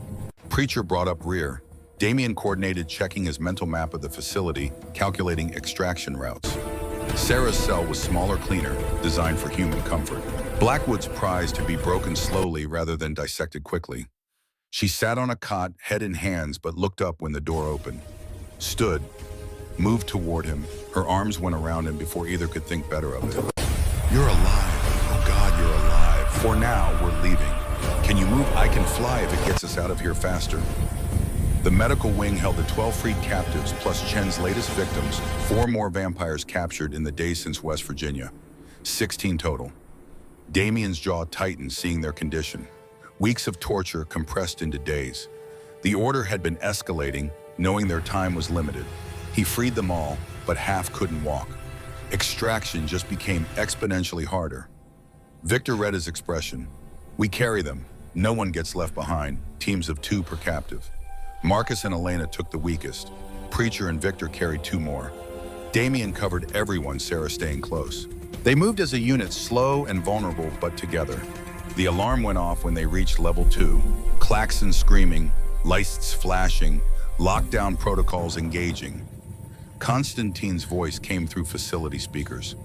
Preacher brought up rear. Damien coordinated, checking his mental map of the facility, calculating extraction routes. Sarah's cell was smaller, cleaner, designed for human comfort. Blackwood's prize to be broken slowly rather than dissected quickly. She sat on a cot, head in hands, but looked up when the door opened. Stood, moved toward him. Her arms went around him before either could think better of it. You're alive. Oh God, you're alive. For now, we're leaving. Can you move? I can fly if it gets us out of here faster. The medical wing held the 12 freed captives plus Chen's latest victims, 4 more vampires captured in the days since West Virginia. 16 total. Damien's jaw tightened, seeing their condition. Weeks of torture compressed into days. The order had been escalating, knowing their time was limited. He freed them all, but half couldn't walk. Extraction just became exponentially harder. Victor read his expression. We carry them. No one gets left behind. Teams of 2 per captive. Marcus and Elena took the weakest. Preacher and Victor carried 2 more. Damien covered everyone, Sarah staying close. They moved as a unit, slow and vulnerable, but together. The alarm went off when they reached level 2. Klaxons screaming, lights flashing, lockdown protocols engaging. Constantine's voice came through facility speakers.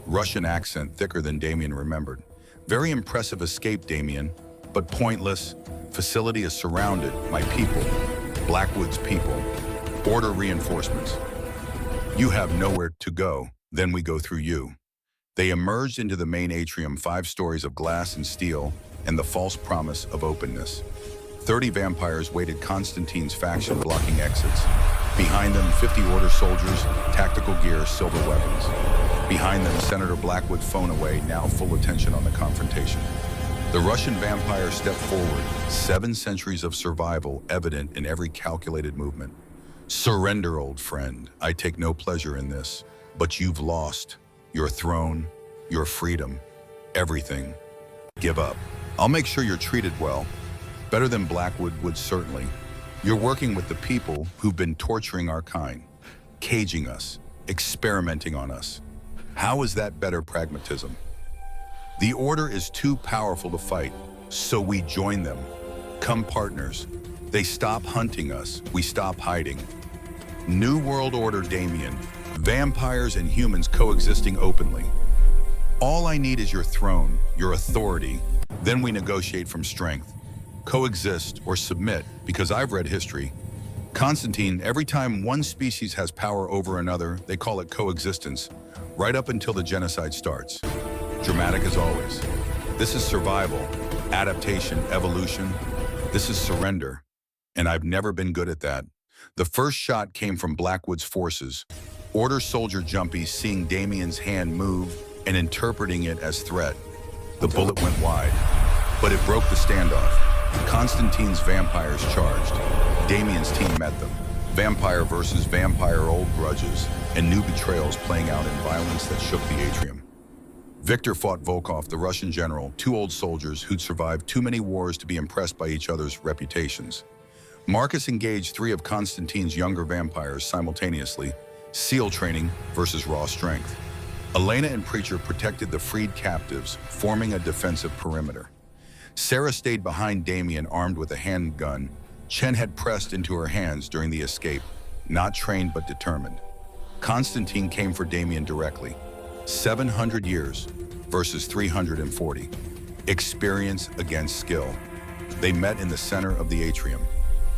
Russian accent thicker than Damien remembered. Very impressive escape, Damien, but pointless. Facility is surrounded. My people, Blackwood's people. Order reinforcements. You have nowhere to go, then we go through you. They emerged into the main atrium, 5 stories of glass and steel, and the false promise of openness. 30 vampires waited, Constantine's faction blocking exits. Behind them, 50 order soldiers, tactical gear, silver weapons. Behind them, Senator Blackwood, phone away, now full attention on the confrontation. The Russian vampire stepped forward, 7 centuries of survival evident in every calculated movement. Surrender, old friend. I take no pleasure in this, but you've lost. your throne, your freedom, everything. Give up. I'll make sure you're treated well. Better than Blackwood would certainly. You're working with the people who've been torturing our kind, caging us, experimenting on us. How is that better pragmatism? The Order is too powerful to fight, so we join them. Come partners. They stop hunting us, we stop hiding. New World Order Damien, vampires and humans coexisting openly. All I need is your throne, your authority. Then we negotiate from strength. Coexist or submit, because I've read history. Constantine, every time one species has power over another, they call it coexistence, right up until the genocide starts. Dramatic as always. This is survival, adaptation, evolution. This is surrender. And I've never been good at that. The first shot came from Blackwood's forces. Order soldier Jumpy seeing Damien's hand move and interpreting it as threat. The bullet went wide, but it broke the standoff. Constantine's vampires charged. Damien's team met them. Vampire versus vampire, old grudges and new betrayals playing out in violence that shook the atrium. Victor fought Volkov, the Russian general, two old soldiers who'd survived too many wars to be impressed by each other's reputations. Marcus engaged three of Constantine's younger vampires simultaneously, SEAL training versus raw strength. Elena and Preacher protected the freed captives, forming a defensive perimeter. Sarah stayed behind Damien armed with a handgun Chen had pressed into her hands during the escape, not trained but determined. Constantine came for Damien directly. 700 years versus 340. Experience against skill. They met in the center of the atrium.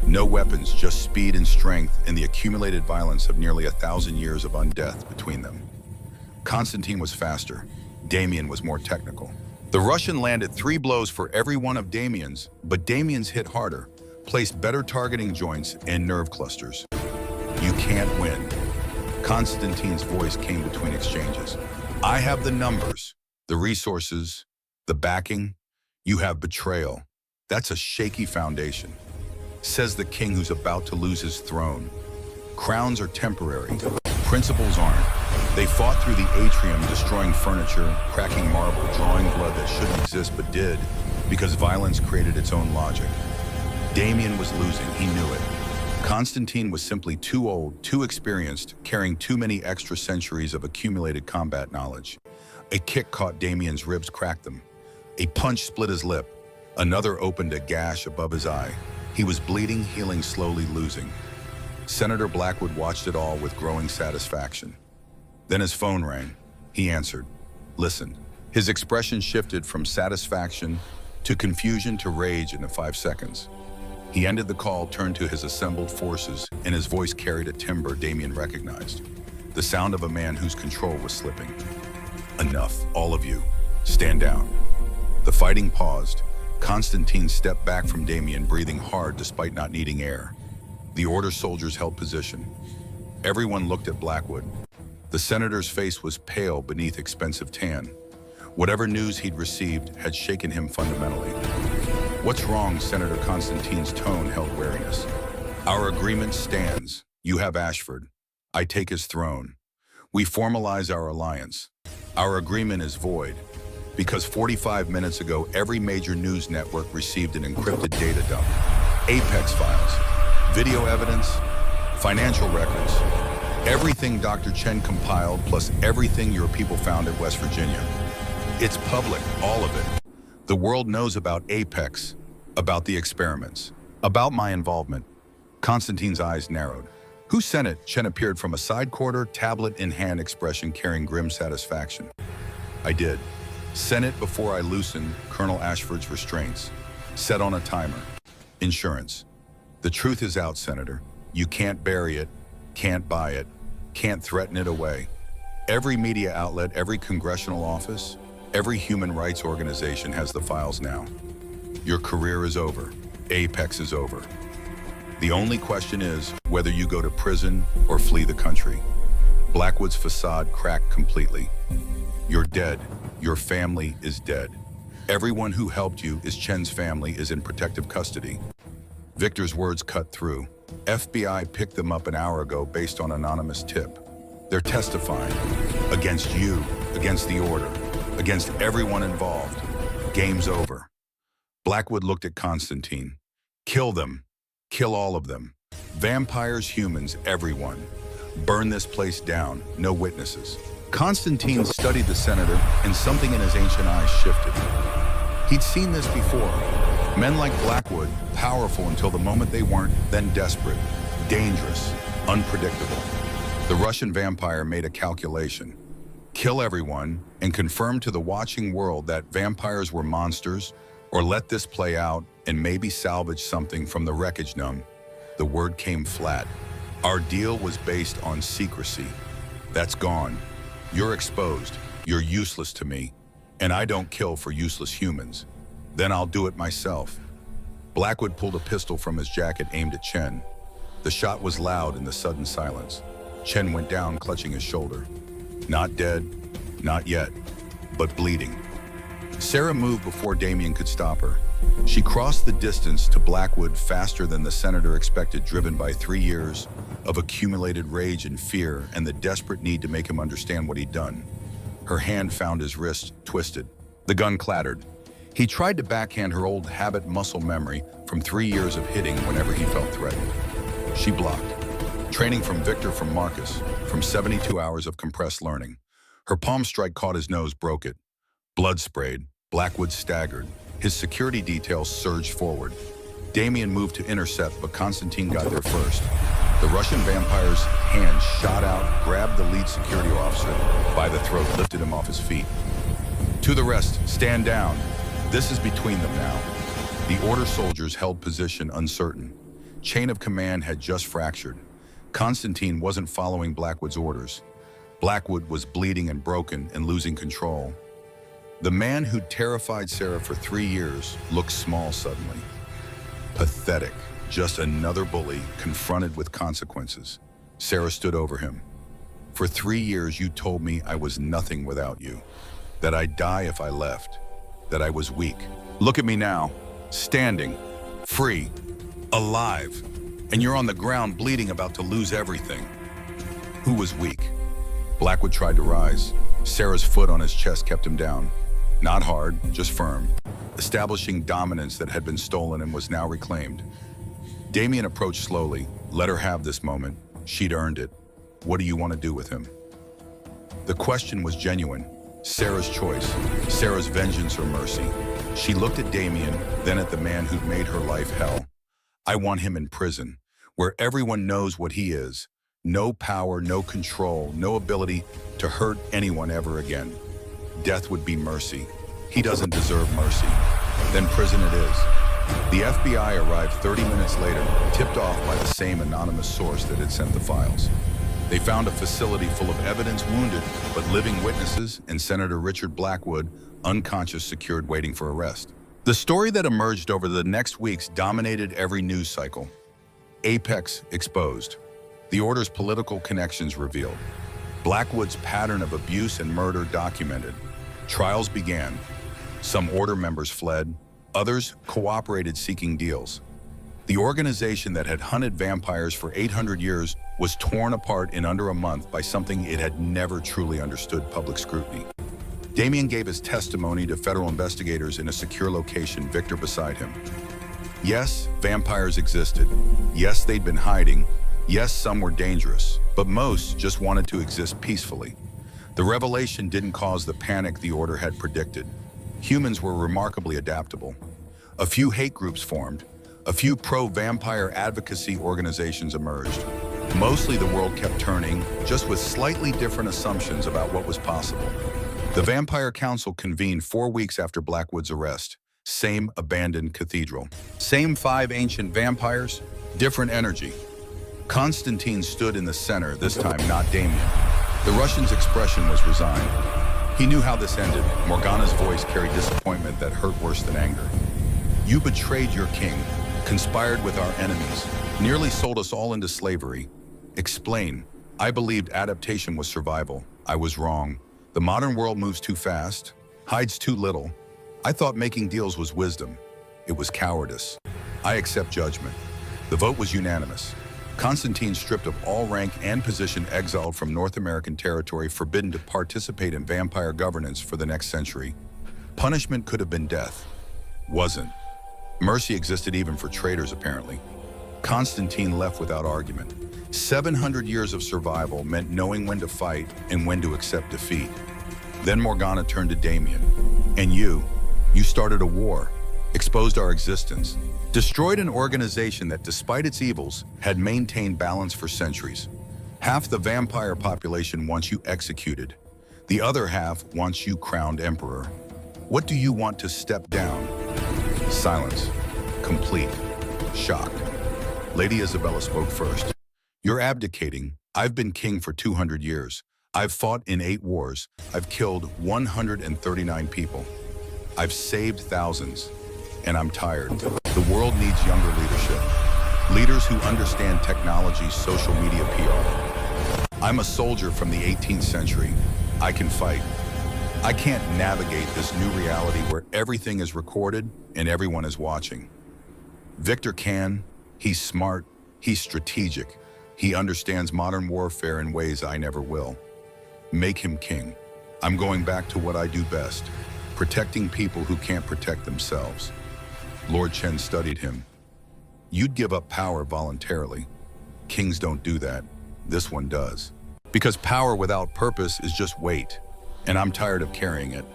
No weapons, just speed and strength and the accumulated violence of nearly 1,000 years of undeath between them. Constantine was faster. Damien was more technical. The Russian landed 3 blows for every one of Damien's, but Damien's hit harder, placed better targeting joints and nerve clusters. You can't win. Constantine's voice came between exchanges. I have the numbers, the resources, the backing. You have betrayal. That's a shaky foundation. Says the king who's about to lose his throne. Crowns are temporary. Principles aren't. They fought through the atrium, destroying furniture, cracking marble, drawing blood that shouldn't exist but did, because violence created its own logic. Damien was losing, he knew it. Constantine was simply too old, too experienced, carrying too many extra centuries of accumulated combat knowledge. A kick caught Damien's ribs, cracked them. A punch split his lip. Another opened a gash above his eye. He was bleeding, healing slowly, losing. Senator Blackwood watched it all with growing satisfaction. Then his phone rang. He answered. Listen. His expression shifted from satisfaction to confusion to rage in 5 seconds. He ended the call, turned to his assembled forces, and his voice carried a timbre Damien recognized. The sound of a man whose control was slipping. Enough, all of you. Stand down. The fighting paused. Constantine stepped back from Damien, breathing hard despite not needing air. The Order soldiers held position. Everyone looked at Blackwood. The senator's face was pale beneath expensive tan. Whatever news he'd received had shaken him fundamentally. What's wrong? Senator Constantine's tone held wariness. Our agreement stands. You have Ashford. I take his throne. We formalize our alliance. Our agreement is void, because 45 minutes ago, every major news network received an encrypted data dump. Apex files, video evidence, financial records, everything Dr. Chen compiled, plus everything your people found at West Virginia. It's public, all of it. The world knows about Apex, about the experiments, about my involvement. Constantine's eyes narrowed. Who sent it? Chen appeared from a side corridor, tablet in hand, expression carrying grim satisfaction. I did. Sent it before I loosened Colonel Ashford's restraints. Set on a timer. Insurance. The truth is out, Senator. You can't bury it, can't buy it, can't threaten it away. Every media outlet, every congressional office, every human rights organization has the files now. Your career is over. Apex is over. The only question is whether you go to prison or flee the country. Blackwood's facade cracked completely. You're dead. Your family is dead. Everyone who helped you, Chen's family, is in protective custody. Victor's words cut through. FBI picked them up an hour ago based on anonymous tip. They're testifying against you, against the Order, against everyone involved. Game's over. Blackwood looked at Constantine. Kill them. Kill all of them. Vampires, humans, everyone. Burn this place down. No witnesses. Constantine studied the senator, and something in his ancient eyes shifted. He'd seen this before. Men like Blackwood, powerful until the moment they weren't, then desperate, dangerous, unpredictable. The Russian vampire made a calculation. Kill everyone and confirm to the watching world that vampires were monsters, or let this play out and maybe salvage something from the wreckage. The word came flat. Our deal was based on secrecy. That's gone. You're exposed. You're useless to me. And I don't kill for useless humans. Then I'll do it myself. Blackwood pulled a pistol from his jacket aimed at Chen. The shot was loud in the sudden silence. Chen went down, clutching his shoulder. Not dead, not yet, but bleeding. Sarah moved before Damien could stop her. She crossed the distance to Blackwood faster than the senator expected, driven by 3 years of accumulated rage and fear and the desperate need to make him understand what he'd done. Her hand found his wrist, twisted. The gun clattered. He tried to backhand her old habit muscle memory from 3 years of hitting whenever he felt threatened. She blocked. Training from Victor, from Marcus, from 72 hours of compressed learning. Her palm strike caught his nose, broke it. Blood sprayed. Blackwood staggered. His security details surged forward. Damien moved to intercept, but Constantine got there first. The Russian vampire's hand shot out, grabbed the lead security officer by the throat, lifted him off his feet. To the rest, stand down. This is between them now. The Order soldiers held position, uncertain. Chain of command had just fractured. Constantine wasn't following Blackwood's orders. Blackwood was bleeding and broken and losing control. The man who'd terrified Sarah for 3 years looked small suddenly. Pathetic. Just another bully confronted with consequences. Sarah stood over him. For 3 years you told me I was nothing without you. That I'd die if I left. That I was weak. Look at me now. Standing. Free. Alive. And you're on the ground bleeding, about to lose everything. Who was weak? Blackwood tried to rise. Sarah's foot on his chest kept him down. Not hard, just firm. Establishing dominance that had been stolen and was now reclaimed. Damien approached slowly. Let her have this moment. She'd earned it. What do you want to do with him? The question was genuine. Sarah's choice. Sarah's vengeance or mercy. She looked at Damien, then at the man who'd made her life hell. I want him in prison, where everyone knows what he is. No power, no control, no ability to hurt anyone ever again. Death would be mercy. He doesn't deserve mercy. Then prison it is. The FBI arrived 30 minutes later, tipped off by the same anonymous source that had sent the files. They found a facility full of evidence, wounded but living witnesses, and Senator Richard Blackwood, unconscious, secured, waiting for arrest. The story that emerged over the next weeks dominated every news cycle. Apex exposed. The Order's political connections revealed. Blackwood's pattern of abuse and murder documented. Trials began. Some Order members fled. Others cooperated, seeking deals. The organization that had hunted vampires for 800 years was torn apart in under a month by something it had never truly understood: public scrutiny. Damien gave his testimony to federal investigators in a secure location, Victor beside him. Yes, vampires existed. Yes, they'd been hiding. Yes, some were dangerous, but most just wanted to exist peacefully. The revelation didn't cause the panic the Order had predicted. Humans were remarkably adaptable. A few hate groups formed. A few pro-vampire advocacy organizations emerged. Mostly the world kept turning, just with slightly different assumptions about what was possible. The Vampire Council convened 4 weeks after Blackwood's arrest. Same abandoned cathedral. Same 5 ancient vampires, different energy. Constantine stood in the center, this time not Damien. The Russian's expression was resigned. He knew how this ended. Morgana's voice carried disappointment that hurt worse than anger. You betrayed your king, conspired with our enemies, nearly sold us all into slavery. Explain. I believed adaptation was survival. I was wrong. The modern world moves too fast, hides too little. I thought making deals was wisdom. It was cowardice. I accept judgment. The vote was unanimous. Constantine, stripped of all rank and position, exiled from North American territory, forbidden to participate in vampire governance for the next century. Punishment could have been death. Wasn't. Mercy existed even for traitors, apparently. Constantine left without argument. 700 years of survival meant knowing when to fight and when to accept defeat. Then Morgana turned to Damien. And you started a war, exposed our existence, destroyed an organization that, despite its evils, had maintained balance for centuries. Half the vampire population wants you executed. The other half wants you crowned emperor. What do you want to step down? Silence. Complete. Shocked. Lady Isabella spoke first. You're abdicating. I've been king for 200 years. I've fought in 8 wars. I've killed 139 people. I've saved thousands. And I'm tired. The world needs younger leadership. Leaders who understand technology, social media, PR. I'm a soldier from the 18th century. I can fight. I can't navigate this new reality where everything is recorded and everyone is watching. Victor can. He's smart. He's strategic. He understands modern warfare in ways I never will. Make him king. I'm going back to what I do best, protecting people who can't protect themselves. Lord Chen studied him. You'd give up power voluntarily. Kings don't do that. This one does. Because power without purpose is just weight, and I'm tired of carrying it.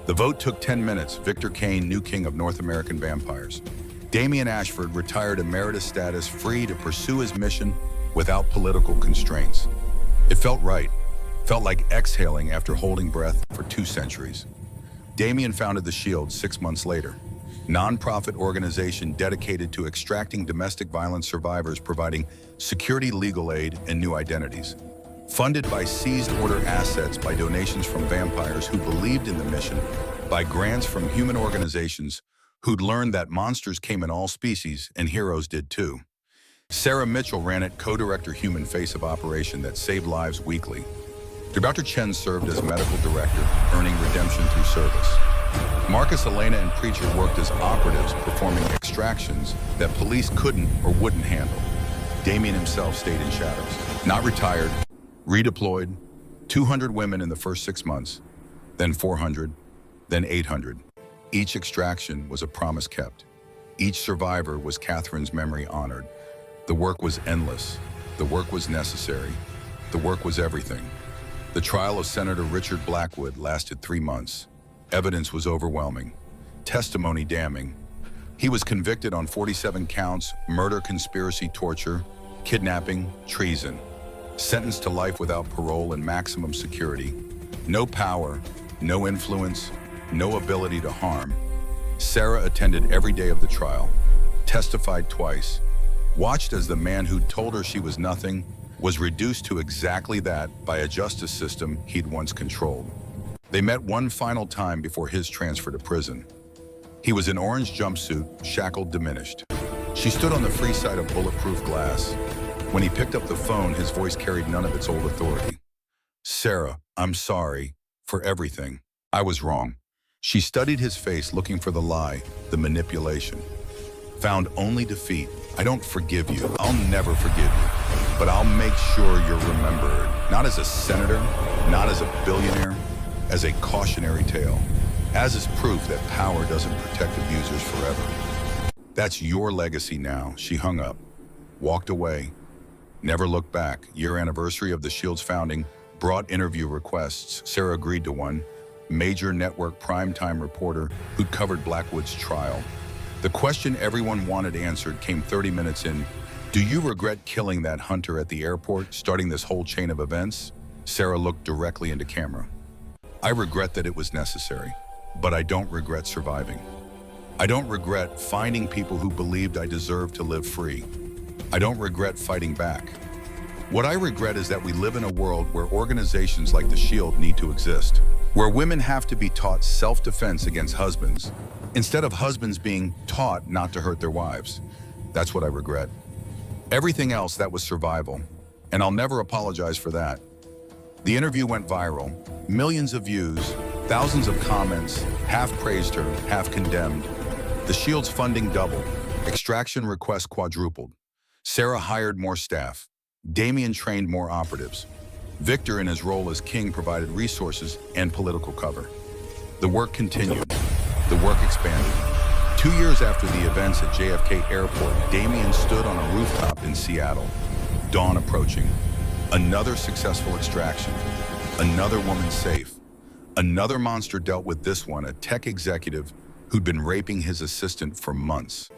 The vote took 10 minutes. Victor Kane, new king of North American vampires. Damien Ashford, retired emeritus status, free to pursue his mission without political constraints. It felt right. Felt like exhaling after holding breath for 2 centuries. Damien founded the Shield 6 months later. Non-profit organization dedicated to extracting domestic violence survivors, providing security, legal aid, and new identities. Funded by seized order assets, by donations from vampires who believed in the mission, by grants from human organizations who'd learned that monsters came in all species and heroes did too. Sarah Mitchell ran it, co-director, human face of operation that saved lives weekly. Dr. Chen served as medical director, earning redemption through service. Marcus, Elena, and Preacher worked as operatives, performing extractions that police couldn't or wouldn't handle. Damien himself stayed in shadows. Not retired, redeployed, 200 women in the first 6 months, then 400, then 800. Each extraction was a promise kept. Each survivor was Catherine's memory honored. The work was endless. The work was necessary. The work was everything. The trial of Senator Richard Blackwood lasted 3 months. Evidence was overwhelming. Testimony damning. He was convicted on 47 counts: murder, conspiracy, torture, kidnapping, treason. Sentenced to life without parole and maximum security. No power, no influence, no ability to harm. Sarah attended every day of the trial, testified twice, watched as the man who'd told her she was nothing was reduced to exactly that by a justice system he'd once controlled. They met one final time before his transfer to prison. He was in orange jumpsuit, shackled, diminished. She stood on the free side of bulletproof glass. When he picked up the phone, his voice carried none of its old authority. Sarah, I'm sorry for everything. I was wrong. She studied his face, looking for the lie, the manipulation. Found only defeat. I don't forgive you. I'll never forgive you. But I'll make sure you're remembered. Not as a senator, not as a billionaire, as a cautionary tale. As is proof that power doesn't protect abusers forever. That's your legacy now. She hung up, walked away, never looked back. Year anniversary of the Shield's founding brought interview requests. Sarah agreed to one. Major network primetime reporter who'd covered Blackwood's trial. The question everyone wanted answered came 30 minutes in. Do you regret killing that hunter at the airport, starting this whole chain of events? Sarah looked directly into camera. I regret that it was necessary, but I don't regret surviving. I don't regret finding people who believed I deserved to live free. I don't regret fighting back. What I regret is that we live in a world where organizations like the Shield need to exist, where women have to be taught self-defense against husbands, instead of husbands being taught not to hurt their wives. That's what I regret. Everything else, that was survival, and I'll never apologize for that. The interview went viral, millions of views, thousands of comments, half praised her, half condemned. The Shield's funding doubled, extraction requests quadrupled. Sarah hired more staff. Damien trained more operatives. Victor, in his role as king, provided resources and political cover. The work continued. The work expanded. 2 years after the events at JFK Airport, Damien stood on a rooftop in Seattle. Dawn approaching. Another successful extraction. Another woman safe. Another monster dealt with, this one, a tech executive who'd been raping his assistant for months.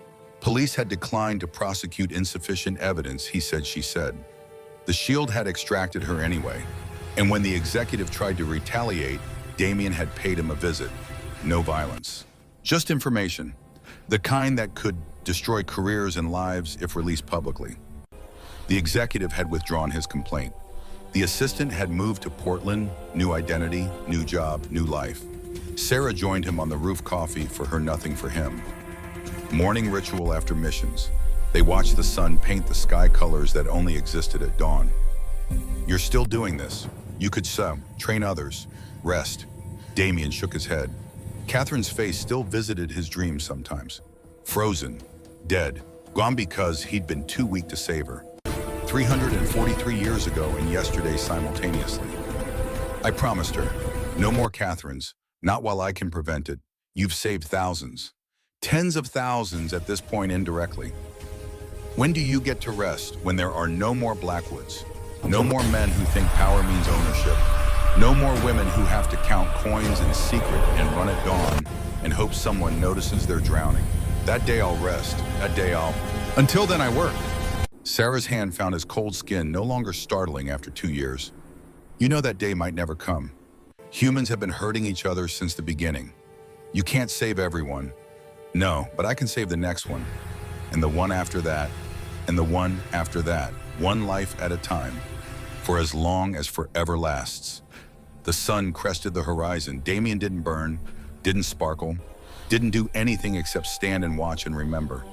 Police had declined to prosecute insufficient evidence, he said, she said. The Shield had extracted her anyway, and when the executive tried to retaliate, Damien had paid him a visit. No violence. Just information. The kind that could destroy careers and lives if released publicly. The executive had withdrawn his complaint. The assistant had moved to Portland, new identity, new job, new life. Sarah joined him on the roof, coffee for her, nothing for him. Morning ritual after missions. They watched the sun paint the sky colors that only existed at dawn. You're still doing this. You could train others. Rest. Damien shook his head. Catherine's face still visited his dreams sometimes. Frozen. Dead. Gone because he'd been too weak to save her. 343 years ago and yesterday simultaneously. I promised her, no more Catherines, not while I can prevent it. You've saved thousands. Tens of thousands at this point indirectly. When do you get to rest? When there are no more Blackwoods, no more men who think power means ownership, no more women who have to count coins in secret and run at dawn and hope someone notices they're drowning. That day I'll rest. That day Until then I work. Sarah's hand found his cold skin, no longer startling after 2 years. You know that day might never come. Humans have been hurting each other since the beginning. You can't save everyone. No, but I can save the next one. And the one after that. And the one after that. One life at a time. For as long as forever lasts. The sun crested the horizon. Damien didn't burn, didn't sparkle, didn't do anything except stand and watch and remember.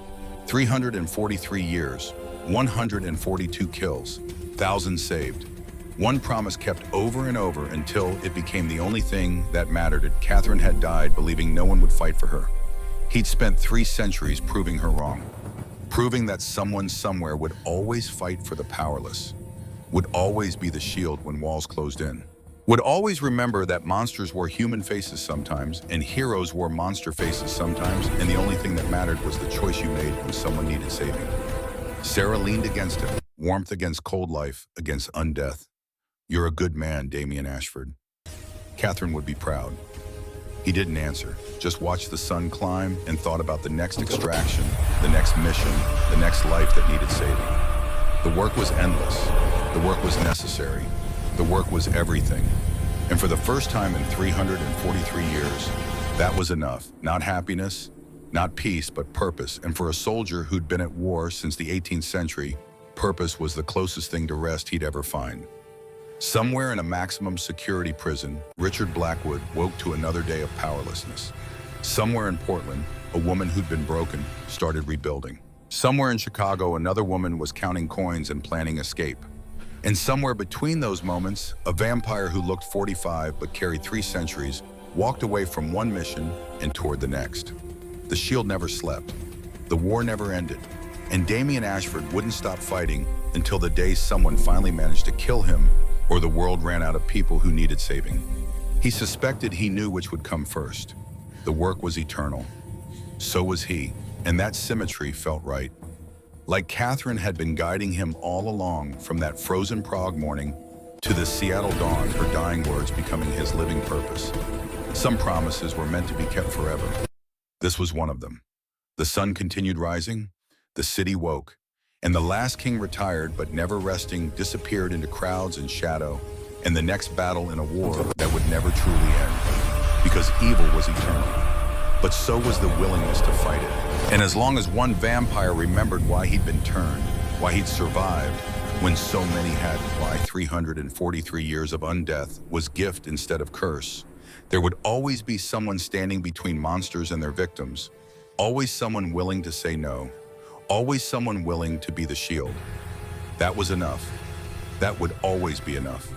343 years, 142 kills, thousands saved. One promise kept over and over until it became the only thing that mattered. Catherine had died believing no one would fight for her. He'd spent 3 centuries proving her wrong. Proving that someone somewhere would always fight for the powerless. Would always be the shield when walls closed in. Would always remember that monsters wore human faces sometimes, and heroes wore monster faces sometimes, and the only thing that mattered was the choice you made when someone needed saving. Sarah leaned against him, warmth against cold life, against undeath. You're a good man, Damien Ashford. Catherine would be proud. He didn't answer, just watched the sun climb and thought about the next extraction, the next mission, the next life that needed saving. The work was endless. The work was necessary. The work was everything. And for the first time in 343 years, that was enough. Not happiness, not peace, but purpose. And for a soldier who'd been at war since the 18th century, purpose was the closest thing to rest he'd ever find. Somewhere in a maximum security prison, Richard Blackwood woke to another day of powerlessness. Somewhere in Portland, a woman who'd been broken started rebuilding. Somewhere in Chicago, another woman was counting coins and planning escape. And somewhere between those moments, a vampire who looked 45 but carried 3 centuries walked away from one mission and toward the next. The Shield never slept. The war never ended. And Damien Ashford wouldn't stop fighting until the day someone finally managed to kill him or the world ran out of people who needed saving. He suspected he knew which would come first. The work was eternal. So was he, and that symmetry felt right. Like Catherine had been guiding him all along, from that frozen Prague morning to the Seattle dawn, her dying words becoming his living purpose. Some promises were meant to be kept forever. This was one of them. The sun continued rising, the city woke, and the last king retired but never resting disappeared into crowds and shadow, and the next battle in a war that would never truly end. Because evil was eternal, but so was the willingness to fight it. And as long as one vampire remembered why he'd been turned, why he'd survived, when so many had, why 343 years of undeath was gift instead of curse, there would always be someone standing between monsters and their victims, always someone willing to say no, always someone willing to be the shield. That was enough. That would always be enough.